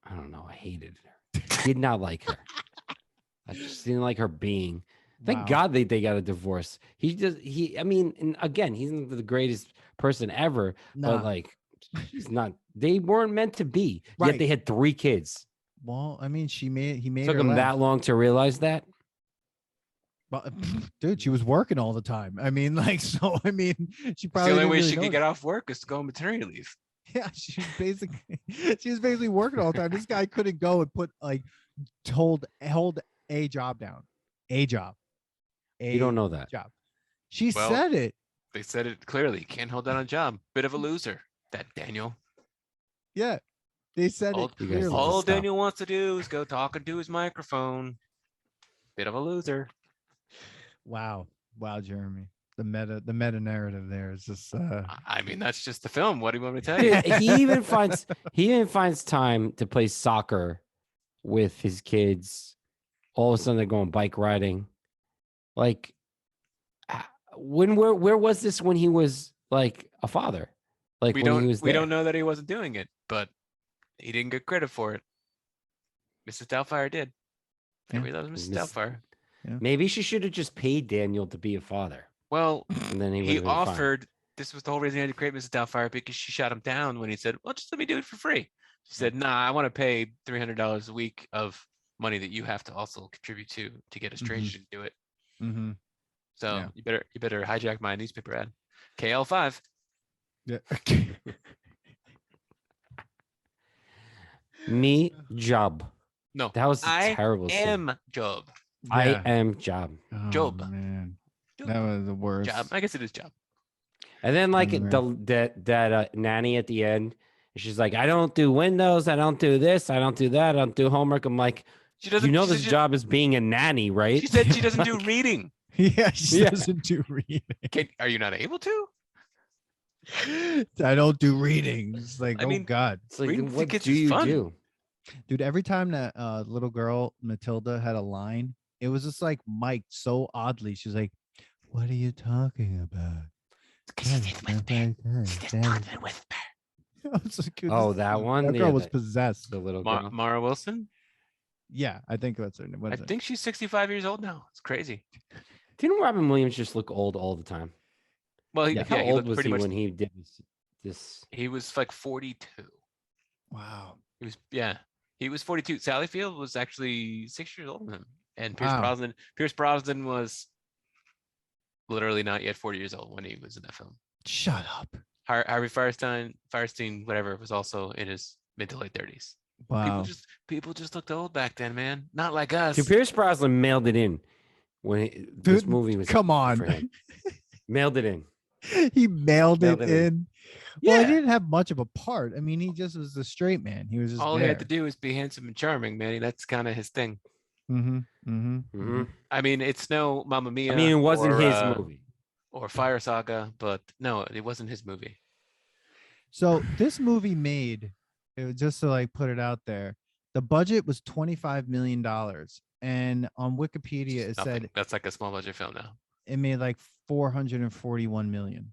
I don't know. I hated her. Did not like her. I just didn't like her being. Thank Wow. God they got a divorce. I mean, and again, he's not the greatest person ever, Nah. but like, he's not, they weren't meant to be. Yet Right. they had 3 kids. Well, I mean, he made Took her him laugh. that long to realize that. But, dude, she was working all the time. I mean, like, so I mean, she It's the probably only didn't way really she could notice. get off work is to go on maternity leave. Yeah, she was basically working all the time. This guy couldn't go and put like hold a job down, a job. You don't know that. Job. She Well, said it. They said it clearly. Can't hold down a job. Bit of a loser. That Daniel. Yeah, they said All, it You guys clearly. need to all stop. Daniel wants to do is go talking to his microphone. Bit of a loser. Wow, Jeremy. The meta narrative there is just I mean, that's just the film. What do you want me to tell you? Dude, he even finds time to play soccer with his kids. All of a sudden they're going bike riding. Like, where was this when he was like a father? Like we when don't he was we there? don't know that he wasn't doing it, but he didn't get credit for it. Mrs. Doubtfire did. Yeah. Everybody loves Mrs. Miss- Doubtfire. Maybe she should have just paid Daniel to be a father, Well, and then he he would have offered. This was the whole reason he had to create Mrs. Doubtfire, because she shot him down when he said, "Well, just let me do it for free." She said, "Nah, I want to pay $300 a week of money that you have to also contribute to get a stranger to do it." mm-hmm. So Yeah. you better hijack my newspaper ad. KL5. Yeah. Me job. No, That was a I terrible scene. am Job. I Yeah. am job. Oh, Job. man. That was the worst. Job. I guess it is job. And then like Anyway. that nanny at the end, she's like, I don't do windows, I don't do this, I don't do that, I don't do homework. I'm like, She you doesn't. know She this said, job is being a nanny, right? she said she doesn't do Like, reading. Yeah, she Yeah. doesn't do reading. Are you not able to? I don't do readings. Like, I oh mean, God. It's like, Reading to what kids do is you fun. do? Dude, every time that little girl Matilda had a line, it was just like mic'd so oddly. She's like, "What are you talking about?" Because she did whisper. She did not whisper. I was like, dude, Oh, this- that one? That girl Yeah, was possessed. The little girl. Mara Wilson. Yeah, I think that's her name. What I is it? think she's 65 years old now. It's crazy. Didn't Robin Williams just look old all the time? Well, Yeah. How he old looked was pretty he much. when he did this? He was like 42. Wow. He was 42. Sally Field was actually 6 years older than him, and Wow. Pierce Brosnan was literally not yet 40 years old when he was in that film. Shut up. Harvey Firestein, whatever, was also in his mid to late 30s. Wow. People just looked old back then, man. Not like us. Dude, Pierce Brosnan mailed it in when this Dude, movie was. come for on. him. Mailed it in. He mailed it Mailed it in. in. Well, he Yeah. didn't have much of a part. I mean, he just was the straight man. He was just All there. he had to do was be handsome and charming, Manny. That's kind of his thing. Mm-hmm. Mm-hmm. Mhm. I mean, it's no Mamma Mia. I mean, it wasn't or, his movie. or Fire Saga, but no, it wasn't his movie. So this movie made, just to like put it out there, the budget was $25 million. And on Wikipedia, it Nothing. said That's like a small budget film now. it made like 441 million.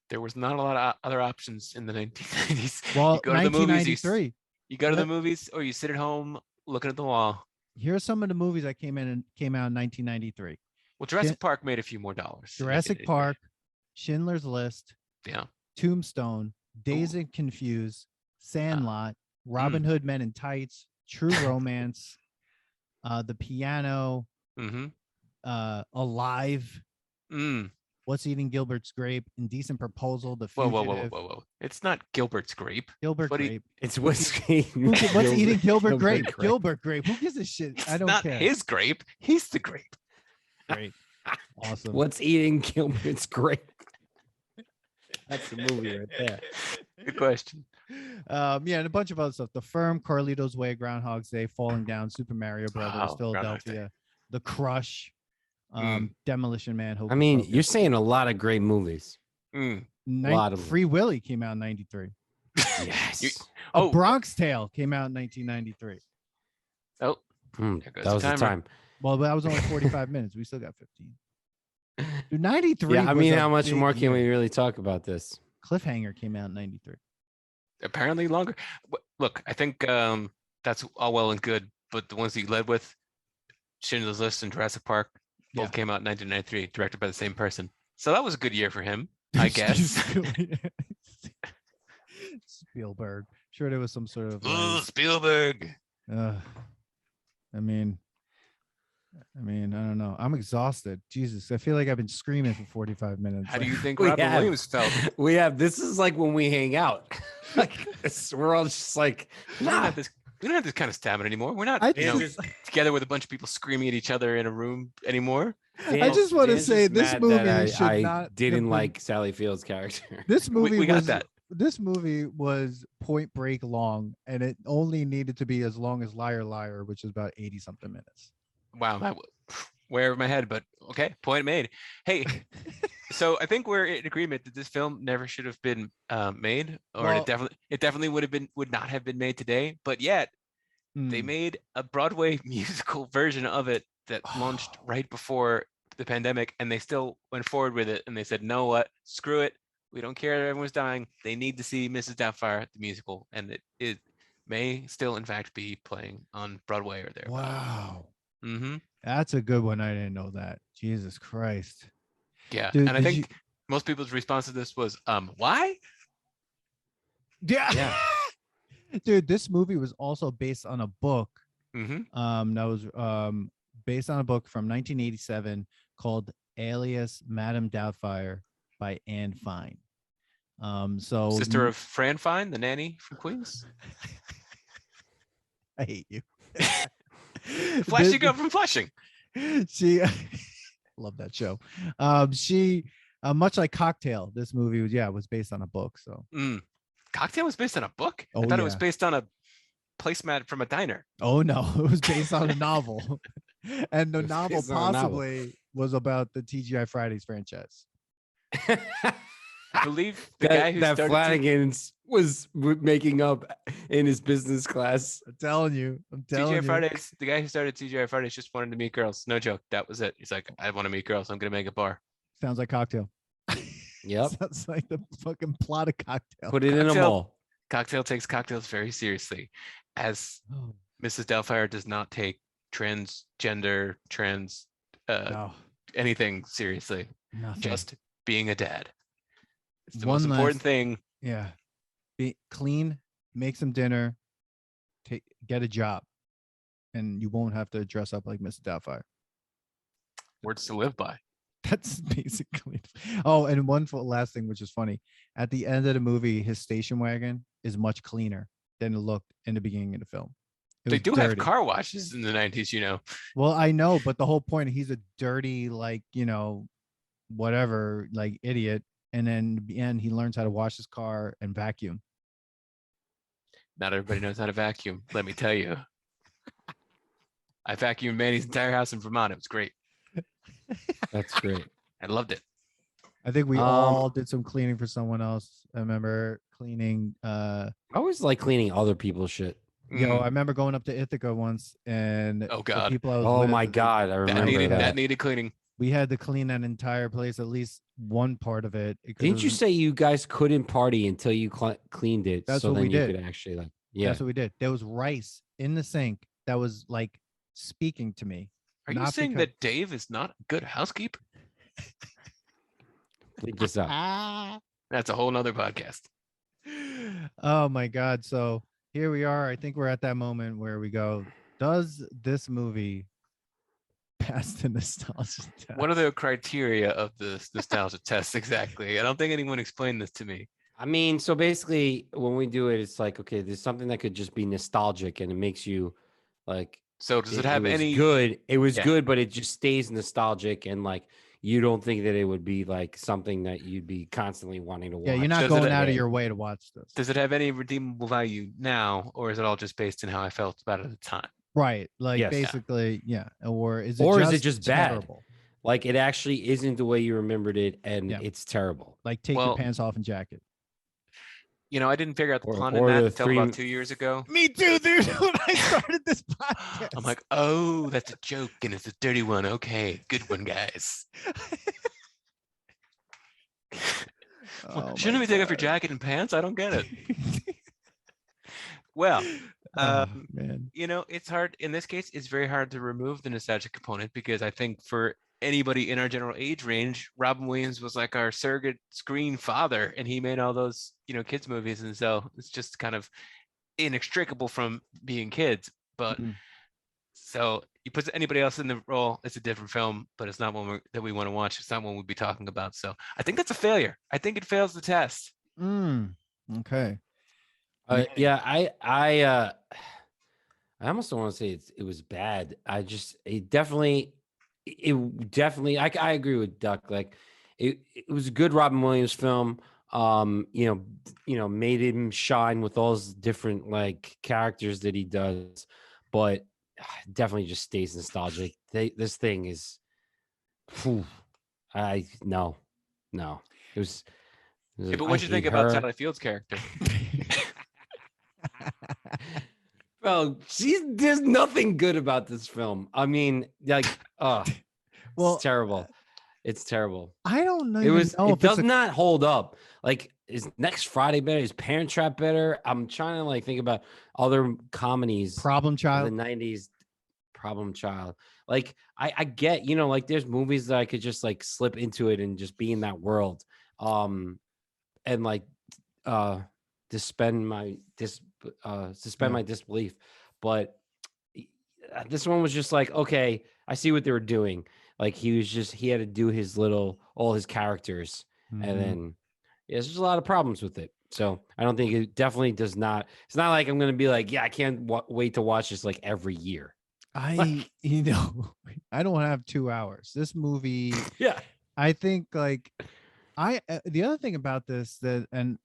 There was not a lot of other options in the 1990s. Well, you go to the movies, 1993. you go to Yeah. the movies, or you sit at home looking at the wall. Here are some of the movies that came out in 1993. Well, Jurassic Park made a few more dollars. in Jurassic 1983. Park, Schindler's List, Yeah. Tombstone, Dazed and Confused, Sandlot, Robin Hood Men in Tights, True Romance, The Piano, Mm-hmm. Alive, Mm. What's Eating Gilbert's Grape, Indecent Proposal, The Whoa, Fugitive, whoa. It's not Gilbert's Grape. Gilbert What do you- Grape. It's what's What's Eating Gilbert Grape? Gilbert Grape. Who gives a shit? It's I don't not care. his grape. He's the grape. Grape. Awesome. What's eating Gilbert's grape? That's the movie right there. Good question. Yeah, and a bunch of other stuff. The Firm, Carlito's Way, Groundhog's Day, Falling Down, Super Mario Brothers, Wow, Groundhog's Day. Philadelphia, The Crush, Demolition Man. I Hocus mean, Pocus. you're saying a lot of great movies. Mm. lot of them. Free Willy came out in 93. Yes. A Bronx Tale came out in 1993. Oh, Mm, There goes that the was the timer. time. Well, that was only 45 minutes. We still got 15. Dude, 93. Yeah, I was mean, a how much big more can year. we really talk about this? Cliffhanger came out in 93. apparently longer. Look, I think that's all well and good, but the ones that you led with, Schindler's List and Jurassic Park, both Yeah. came out in 1993, directed by the same person. So that was a good year for him, I guess. Spielberg. Sure, there was some sort of. Ooh, Spielberg. I mean, I don't know. I'm exhausted. Jesus, I feel like I've been screaming for 45 minutes. How do you think We Robin have. Williams felt? We have this is like when we hang out. We're all just like, We don't nah. have this. We don't have this kind of stamina anymore. We're not, I you know, just- together with a bunch of people screaming at each other in a room anymore. I just want to Dan's say just this mad movie that should I not have didn't been- like Sally Field's character. This movie We got was that. This movie was Point Break long, and it only needed to be as long as Liar Liar, which is about 80 something minutes. Wow, way over my head, but okay, point made. Hey, so I think we're in agreement that this film never should have been made, or Well- it definitely would not have been made today. But yet they Hmm. made a Broadway musical version of it that launched right before the pandemic, and they still went forward with it. And they said, "No, what? Screw it. We don't care that everyone's dying. They need to see Mrs. Doubtfire, the musical, and it may still, in fact, be playing on Broadway or there." Wow. Mm-hmm. That's a good one. I didn't know that. Jesus Christ. Yeah, Dude, and I did think most people's response to this was, "Why?" Yeah. Yeah. Dude, this movie was also based on a book. Mm-hmm. That was based on a book from 1987 called Alias Madame Doubtfire by Anne Fine. So Sister of Fran Fine, the nanny from Queens. I hate you. Flushing up from Flushing. She Love that show. She much like Cocktail, this movie was based on a book. So Cocktail was based on a book? Oh, I thought it yeah. was based on a placemat from a diner. Oh no, it was based on a novel. And the It was novel based on a novel. possibly was about the TGI Fridays franchise. I believe the guy who that started Flanagan's was making up in his business class. I'm telling you. TGI Fridays, the guy who started TGI Fridays just wanted to meet girls. No joke. That was it. He's like, I want to meet girls. I'm going to make a bar. Sounds like Cocktail. Yep. Sounds like the fucking plot of Cocktail. Put it in a Cocktail. mall. Cocktail takes cocktails very seriously, as Mrs. Doubtfire does not take transgender, No, anything seriously. nothing. Just being a dad. It's the One most important last- thing. Yeah. Be clean, make some dinner, get a job, and you won't have to dress up like Mrs. Doubtfire. Words to live by. That's basically. Oh, and one last thing, which is funny. At the end of the movie, his station wagon is much cleaner than it looked in the beginning of the film. It They was do have dirty. car washes in the 90s, you know. Well, I know, but the whole point, he's a dirty, like, whatever, like idiot. And then in the end, he learns how to wash his car and vacuum. Not everybody knows how to vacuum, let me tell you. I vacuumed Manny's entire house in Vermont. It was great. That's great. I loved it. I think we all did some cleaning for someone else. I remember cleaning. I always like cleaning other people's shit. I remember going up to Ithaca once, and Oh, the God. people I was Oh with, my God, I remember that needed cleaning. we had to clean that entire place, at least one part of it. Didn't you say you guys couldn't party until you cleaned it? That's so what then we you did. could actually yeah. That's what we did. There was rice in the sink that was like speaking to me. Are you Not saying because- that Dave is not a good housekeeper? Bleep this out. That's a whole nother podcast. Oh my God. So here we are. I think we're at that moment where we go, does this movie pass the nostalgia test? What are the criteria of the nostalgia test exactly? I don't think anyone explained this to me. I mean, so basically, when we do it, it's like, okay, there's something that could just be nostalgic, and it makes you like. So does it have was any good? It was Yeah. good, but it just stays nostalgic, and like you don't think that it would be like something that you'd be constantly wanting to watch. Yeah, you're not Does going it- out of your way to watch this. Does it have any redeemable value now, or is it all just based on how I felt about it at the time? Right. Like Yes. basically, yeah. Or is it Or just is it just bad? terrible? Like it actually isn't the way you remembered it, and Yeah. it's terrible. Like take Well- your pants off and jacket. You know, I didn't figure out the Or- plot or in that the until three- about 2 years ago. Me too, dude. When I started this podcast. I'm like, oh, that's a joke and it's a dirty one. Okay, good one, guys. Oh Shouldn't my we take off your God. jacket and pants? I don't get it. Well, Oh, man. you know, it's hard. In this case, it's very hard to remove the nostalgia component because I think for anybody in our general age range, Robin Williams was like our surrogate screen father, and he made all those, kids movies, and so it's just kind of inextricable from being kids. But Mhm. so you put anybody else in the role, it's a different film, but it's not one that we want to watch. It's not one we'd be talking about. So I think that's a failure. I think it fails the test. Okay. Yeah, I almost don't want to say it was bad. I definitely I agree with Duck. Like it was a good Robin Williams film. Made him shine with all his different like characters that he does, but definitely just stays nostalgic. This thing is, no. It was Yeah, but what do you think about Sally Field's character? Well, there's nothing good about this film. I mean, like, Well, it's terrible. It's terrible. I don't know. It does not hold up. Like, is Next Friday better? Is Parent Trap better? I'm trying to like think about other comedies. Problem of Child. the 90s. Problem Child. Like, I get, like there's movies that I could just like slip into it and just be in that world. And like suspend my disbelief. But this one was just like, okay, I see what they were doing. Like he had to do all his characters, Mhm. and then there's just a lot of problems with it. So I don't think it definitely does not. It's not like I'm gonna be like, yeah, I can't wait to watch this like every year. you know, I don't have 2 hours. This movie, Yeah. I think like the other thing about this that and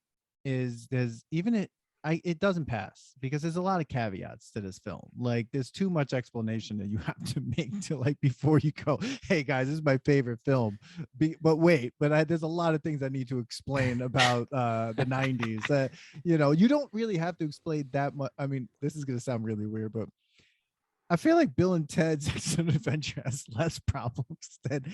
is there's even it doesn't pass because there's a lot of caveats to this film. Like there's too much explanation that you have to make to like before you go, hey guys, this is my favorite film. But wait, there's a lot of things I need to explain about the 90s. You know, you don't really have to explain that much. I mean, this is gonna sound really weird, but I feel like Bill and Ted's Excellent Adventure has less problems than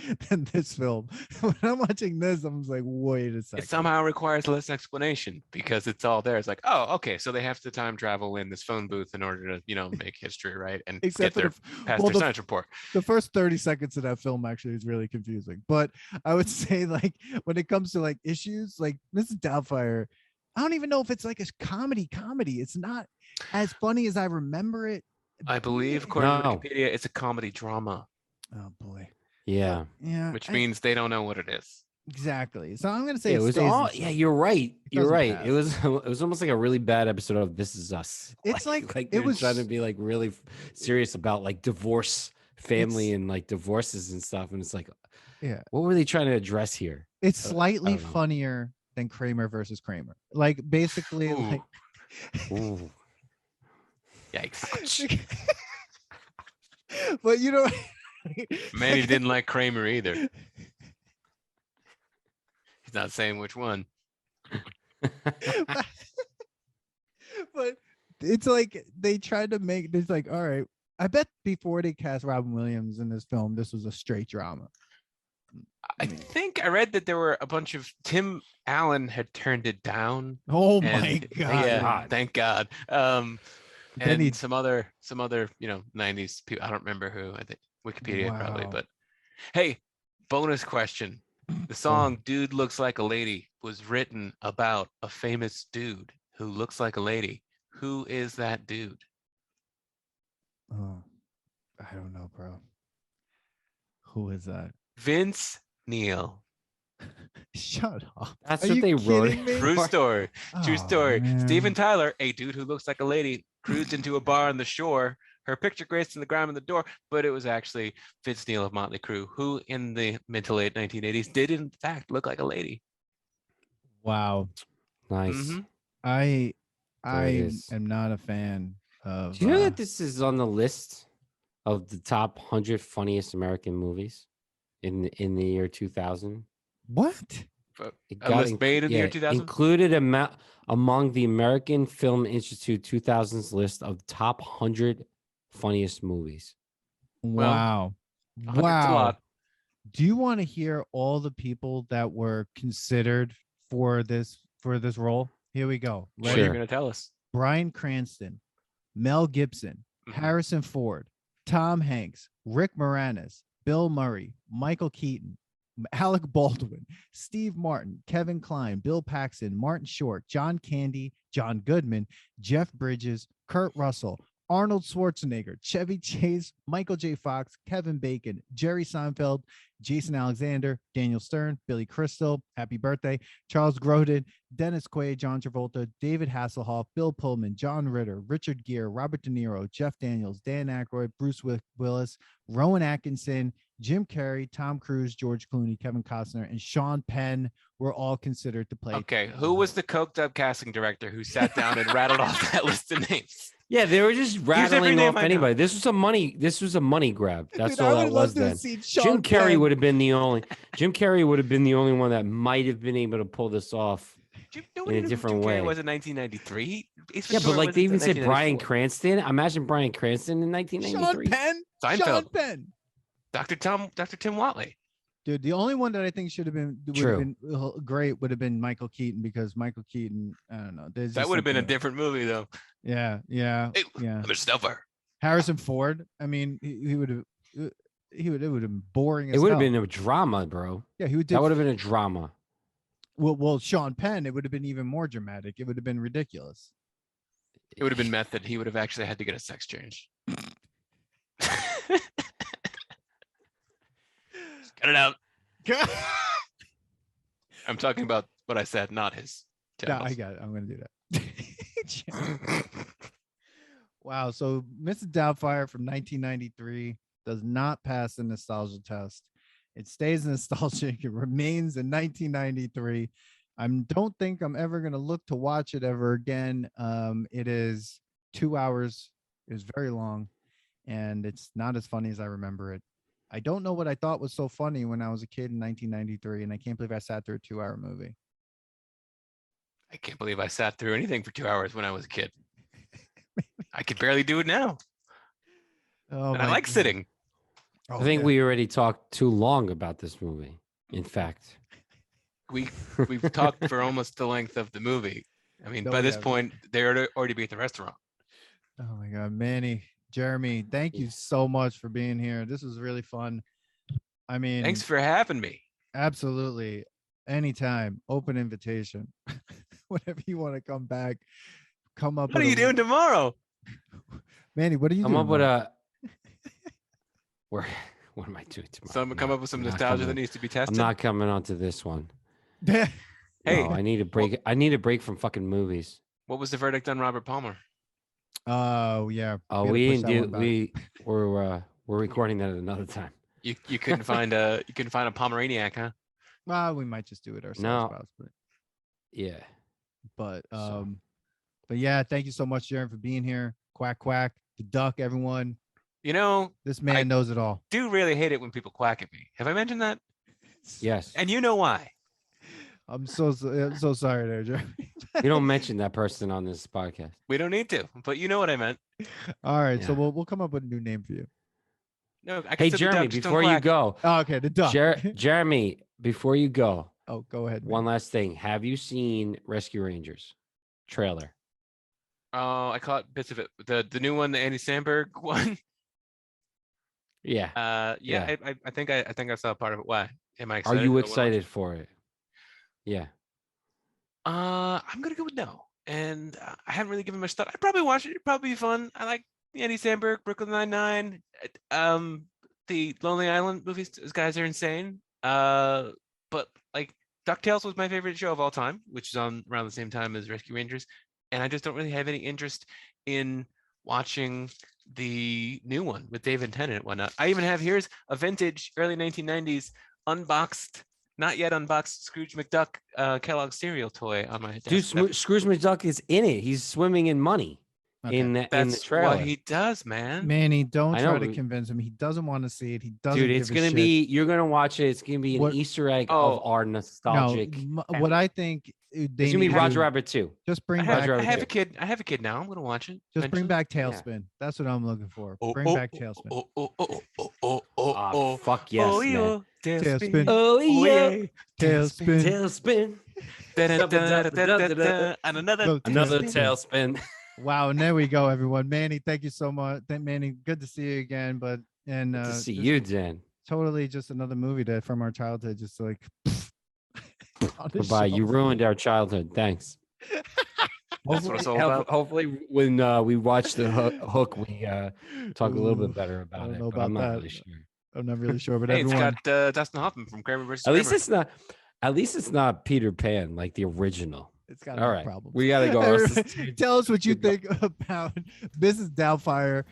this film. When I'm watching this, I'm just like, wait a second. It somehow requires less explanation because it's all there. It's like, oh, okay, so they have to time travel in this phone booth in order to, you know, make history, right? And Except get their past their science report. The first 30 seconds of that film actually is really confusing. But I would say like when it comes to like issues, like Mrs. Doubtfire, I don't even know if it's like a comedy. It's not as funny as I remember it. I believe, according to No. Wikipedia, it's a comedy drama, Oh boy. Yeah. Yeah. which means they don't know what it is. Exactly. So I'm gonna say It was all. Yeah, you're right. You're doesn't right. pass. It was almost like a really bad episode of This Is Us. It's like it it was was trying to be like really serious about like divorce, family, and like divorces and stuff. And it's like, yeah, what were they trying to address here? it's slightly don't know. funnier than Kramer versus Kramer. Like basically Ooh. like Ooh. Yikes. but you know Manny didn't like Kramer either. He's not saying which one. but it's like they tried to make this like, all right, I bet before they cast Robin Williams in this film, this was a straight drama. I think I read that there were a bunch of Tim Allen had turned it down. Oh and- my god. Yeah, thank God. Then And he- some other, you know, 90s people. I don't remember who. I think Wikipedia probably. Wow. But hey, bonus question. The song Dude Looks Like a Lady was written about a famous dude who looks like a lady. Who is that dude? Oh, I don't know, bro. Who is that? Vince Neil. Shut up. That's Are what you they wrote. kidding me? True story. True Oh, story. man. Steven Tyler, a dude who looks like a lady, cruised into a bar on the shore. Her picture graced in the ground on the door, but it was actually Vince Neil of Motley Crue, who in the mid to late 1980s did in fact look like a lady. Wow. Nice. Mhm. I There it is. am not a fan of Do you know that this is on the list of the top 100 funniest American movies in the year 2000? what? It A list made in the year 2000? Included among the American Film Institute 2000's list of top 100 funniest movies. Wow. 100's a Wow. lot. Do you want to hear all the people that were considered for this role? Here we go. What are Ready? you Sure. going to tell us? Bryan Cranston, Mel Gibson, Mhm. Harrison Ford, Tom Hanks, Rick Moranis, Bill Murray, Michael Keaton, Alec Baldwin, Steve Martin, Kevin Kline, Bill Paxton, Martin Short, John Candy, John Goodman, Jeff Bridges, Kurt Russell, Arnold Schwarzenegger, Chevy Chase, Michael J. Fox, Kevin Bacon, Jerry Seinfeld, Jason Alexander, Daniel Stern, Billy Crystal, happy birthday, Charles Grodin, Dennis Quaid, John Travolta, David Hasselhoff, Bill Pullman, John Ritter, Richard Gere, Robert De Niro, Jeff Daniels, Dan Aykroyd, Bruce Willis, Rowan Atkinson, Jim Carrey, Tom Cruise, George Clooney, Kevin Costner, and Sean Penn were all considered to play. Okay, who was the coked up casting director who sat down and rattled off that list of names? Yeah, they were just every rattling name off I know. anybody. This was a money grab. That's Dude, I all would that love was to have then. seen Sean Jim Carrey Penn. would have been the only one that might have been able to pull this off. Do you know In a when different Jim Carrey way. was in 1993? Ace Yeah, but Ventura like was they in even said Bryan 1994. Cranston. Imagine Bryan Cranston in Sean 1993. Penn? Sean Seinfeld. Penn. Dr. Tim Watley. Dude, the only one that I think should have been True. great would have been Michael Keaton, because Michael Keaton, I don't know. There's That just would have been a something- different movie though. Yeah. Hey, Yeah. There's Doubtfire. Harrison Ford. I mean, he would have. It would have been boring. It would have been a drama, bro. Yeah, he would. That would have been a drama. Well, Sean Penn. It would have been even more dramatic. It would have been ridiculous. It would have been method. He would have actually had to get a sex change. Cut it out. I'm talking about what I said, not his. Yeah, genitals. I got it. I'm gonna do that. Wow. So Mrs. Doubtfire from 1993 does not pass the nostalgia test. It stays nostalgic. It remains in 1993. I don't think I'm ever going to look to watch it ever again. It is 2 hours. It was very long, and it's not as funny as I remember it. I don't know what I thought was so funny when I was a kid in 1993, and I can't believe I sat through a 2-hour movie. I can't believe I sat through anything for 2 hours when I was a kid. I could barely do it now. Oh, And I like sitting. I think we already talked too long about this movie. In fact, We've talked for almost the length of the movie. I mean, by this point, they're already be at the restaurant. Oh my God, Manny, Jeremy, thank you so much for being here. This was really fun. I mean, Thanks for having me. Absolutely. Anytime, open invitation. Whenever you want to come back, come up. What are you doing tomorrow? Manny, what are you doing? Come up with a. What am I doing tomorrow? Come up with some nostalgia that needs to be tested. I'm not coming onto this one. Hey, No, I need a break. I need a break from fucking movies. What was the verdict on Robert Palmer? Oh yeah. Oh, we didn't do. We're recording that at another time. You couldn't find a Pomeraniac, huh? Well, we might just do it ourselves. No. Possibly. Yeah. But yeah, thank you so much, Jeremy, for being here. Quack quack, the duck, everyone. You know, This man knows it all. do really hate it when people quack at me. Have I mentioned that? Yes. And you know why? I'm so sorry there, Jeremy. You don't mention that person on this podcast. We don't need to, but you know what I meant. All right, so Yeah. we'll come up with a new name for you. No, I Hey, can Jeremy, before you go, Oh, okay, the duck. Jeremy, before you go, Oh, go ahead. one man. last thing. Have you seen Rescue Rangers trailer? Oh, I caught bits of it. The new one, the Andy Samberg one. Yeah. Yeah. I think I saw part of it. Why? Am I Are excited? you I wanna watch excited it. for it? Yeah. I'm gonna go with no. And I haven't really given much thought. I'd probably watch it. It'd probably be fun. I like the Andy Samberg, Brooklyn Nine-Nine, the Lonely Island movies. Those guys are insane. But like DuckTales was my favorite show of all time, which is on around the same time as Rescue Rangers. And I just don't really have any interest in watching the new one with David Tennant and whatnot. I even have here's a vintage early 1990s unboxed, not yet unboxed Scrooge McDuck Kellogg cereal toy on my desk. Dude, Scrooge McDuck is in it. He's swimming in money Okay. in the That's trailer. what he does, man. Manny, don't I try know, to but- convince him. He doesn't want to see it. He doesn't. Dude, it's give a gonna shit. be. You're gonna watch it. It's gonna be an What- Easter egg Oh. of our nostalgic. No, what I think they It's gonna be need to Roger do- Rabbit too. Just I bring have, back. Roger I have Rabbit. a kid. I have a kid now. I'm gonna watch it. Just bring eventually. back Yeah. Tailspin. That's what I'm looking for. Oh, Bring oh, back oh, Tailspin. Oh, oh, oh, oh, oh, oh, Oh, oh, fuck yes, oh, man. yeah. Tailspin. Oh Tailspin. Tailspin. Da-da-da-da-da-da-da. And another Look, Another Tailspin. tailspin. Wow, and there we go, everyone. Manny, thank you so much. Manny, good to see you again. But Good to see just you, Dan. Totally, just another movie that from our childhood, just like. on the Goodbye. You shelf. ruined our childhood. Thanks. That's what it's all about. Hopefully, when we watch the hook, we talk a little Ooh, bit better I about don't it. know But I'm about not that. really sure. I'm not really sure, but Hey, it's everyone. got Dustin Hoffman from Kramer vs. At least Kramer. it's not. At least it's not Peter Pan like the original. It's got All no right, problems. we gotta go. Everyone, Tell us what you Goodbye. think about Mrs. Doubtfire.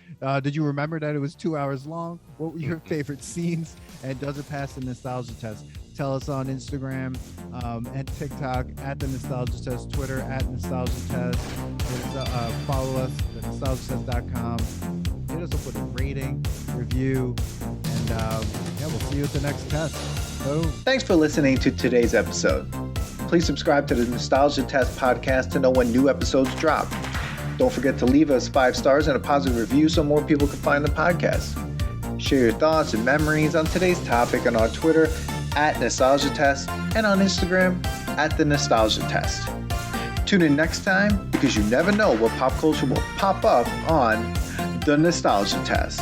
Did you remember that it was 2 hours long? What were your favorite scenes? And does it pass the nostalgia test? Tell us on Instagram and TikTok at the nostalgia test, Twitter at nostalgia test. Follow us at nostalgiatest.com. Hit us up with a rating, review, and yeah, we'll see you at the next test. Boom. Thanks for listening to today's episode. Please subscribe to the Nostalgia Test podcast to know when new episodes drop. Don't forget to leave us 5 stars and a positive review so more people can find the podcast. Share your thoughts and memories on today's topic on our Twitter at Nostalgia Test and on Instagram at The Nostalgia Test. Tune in next time because you never know what pop culture will pop up on The Nostalgia Test.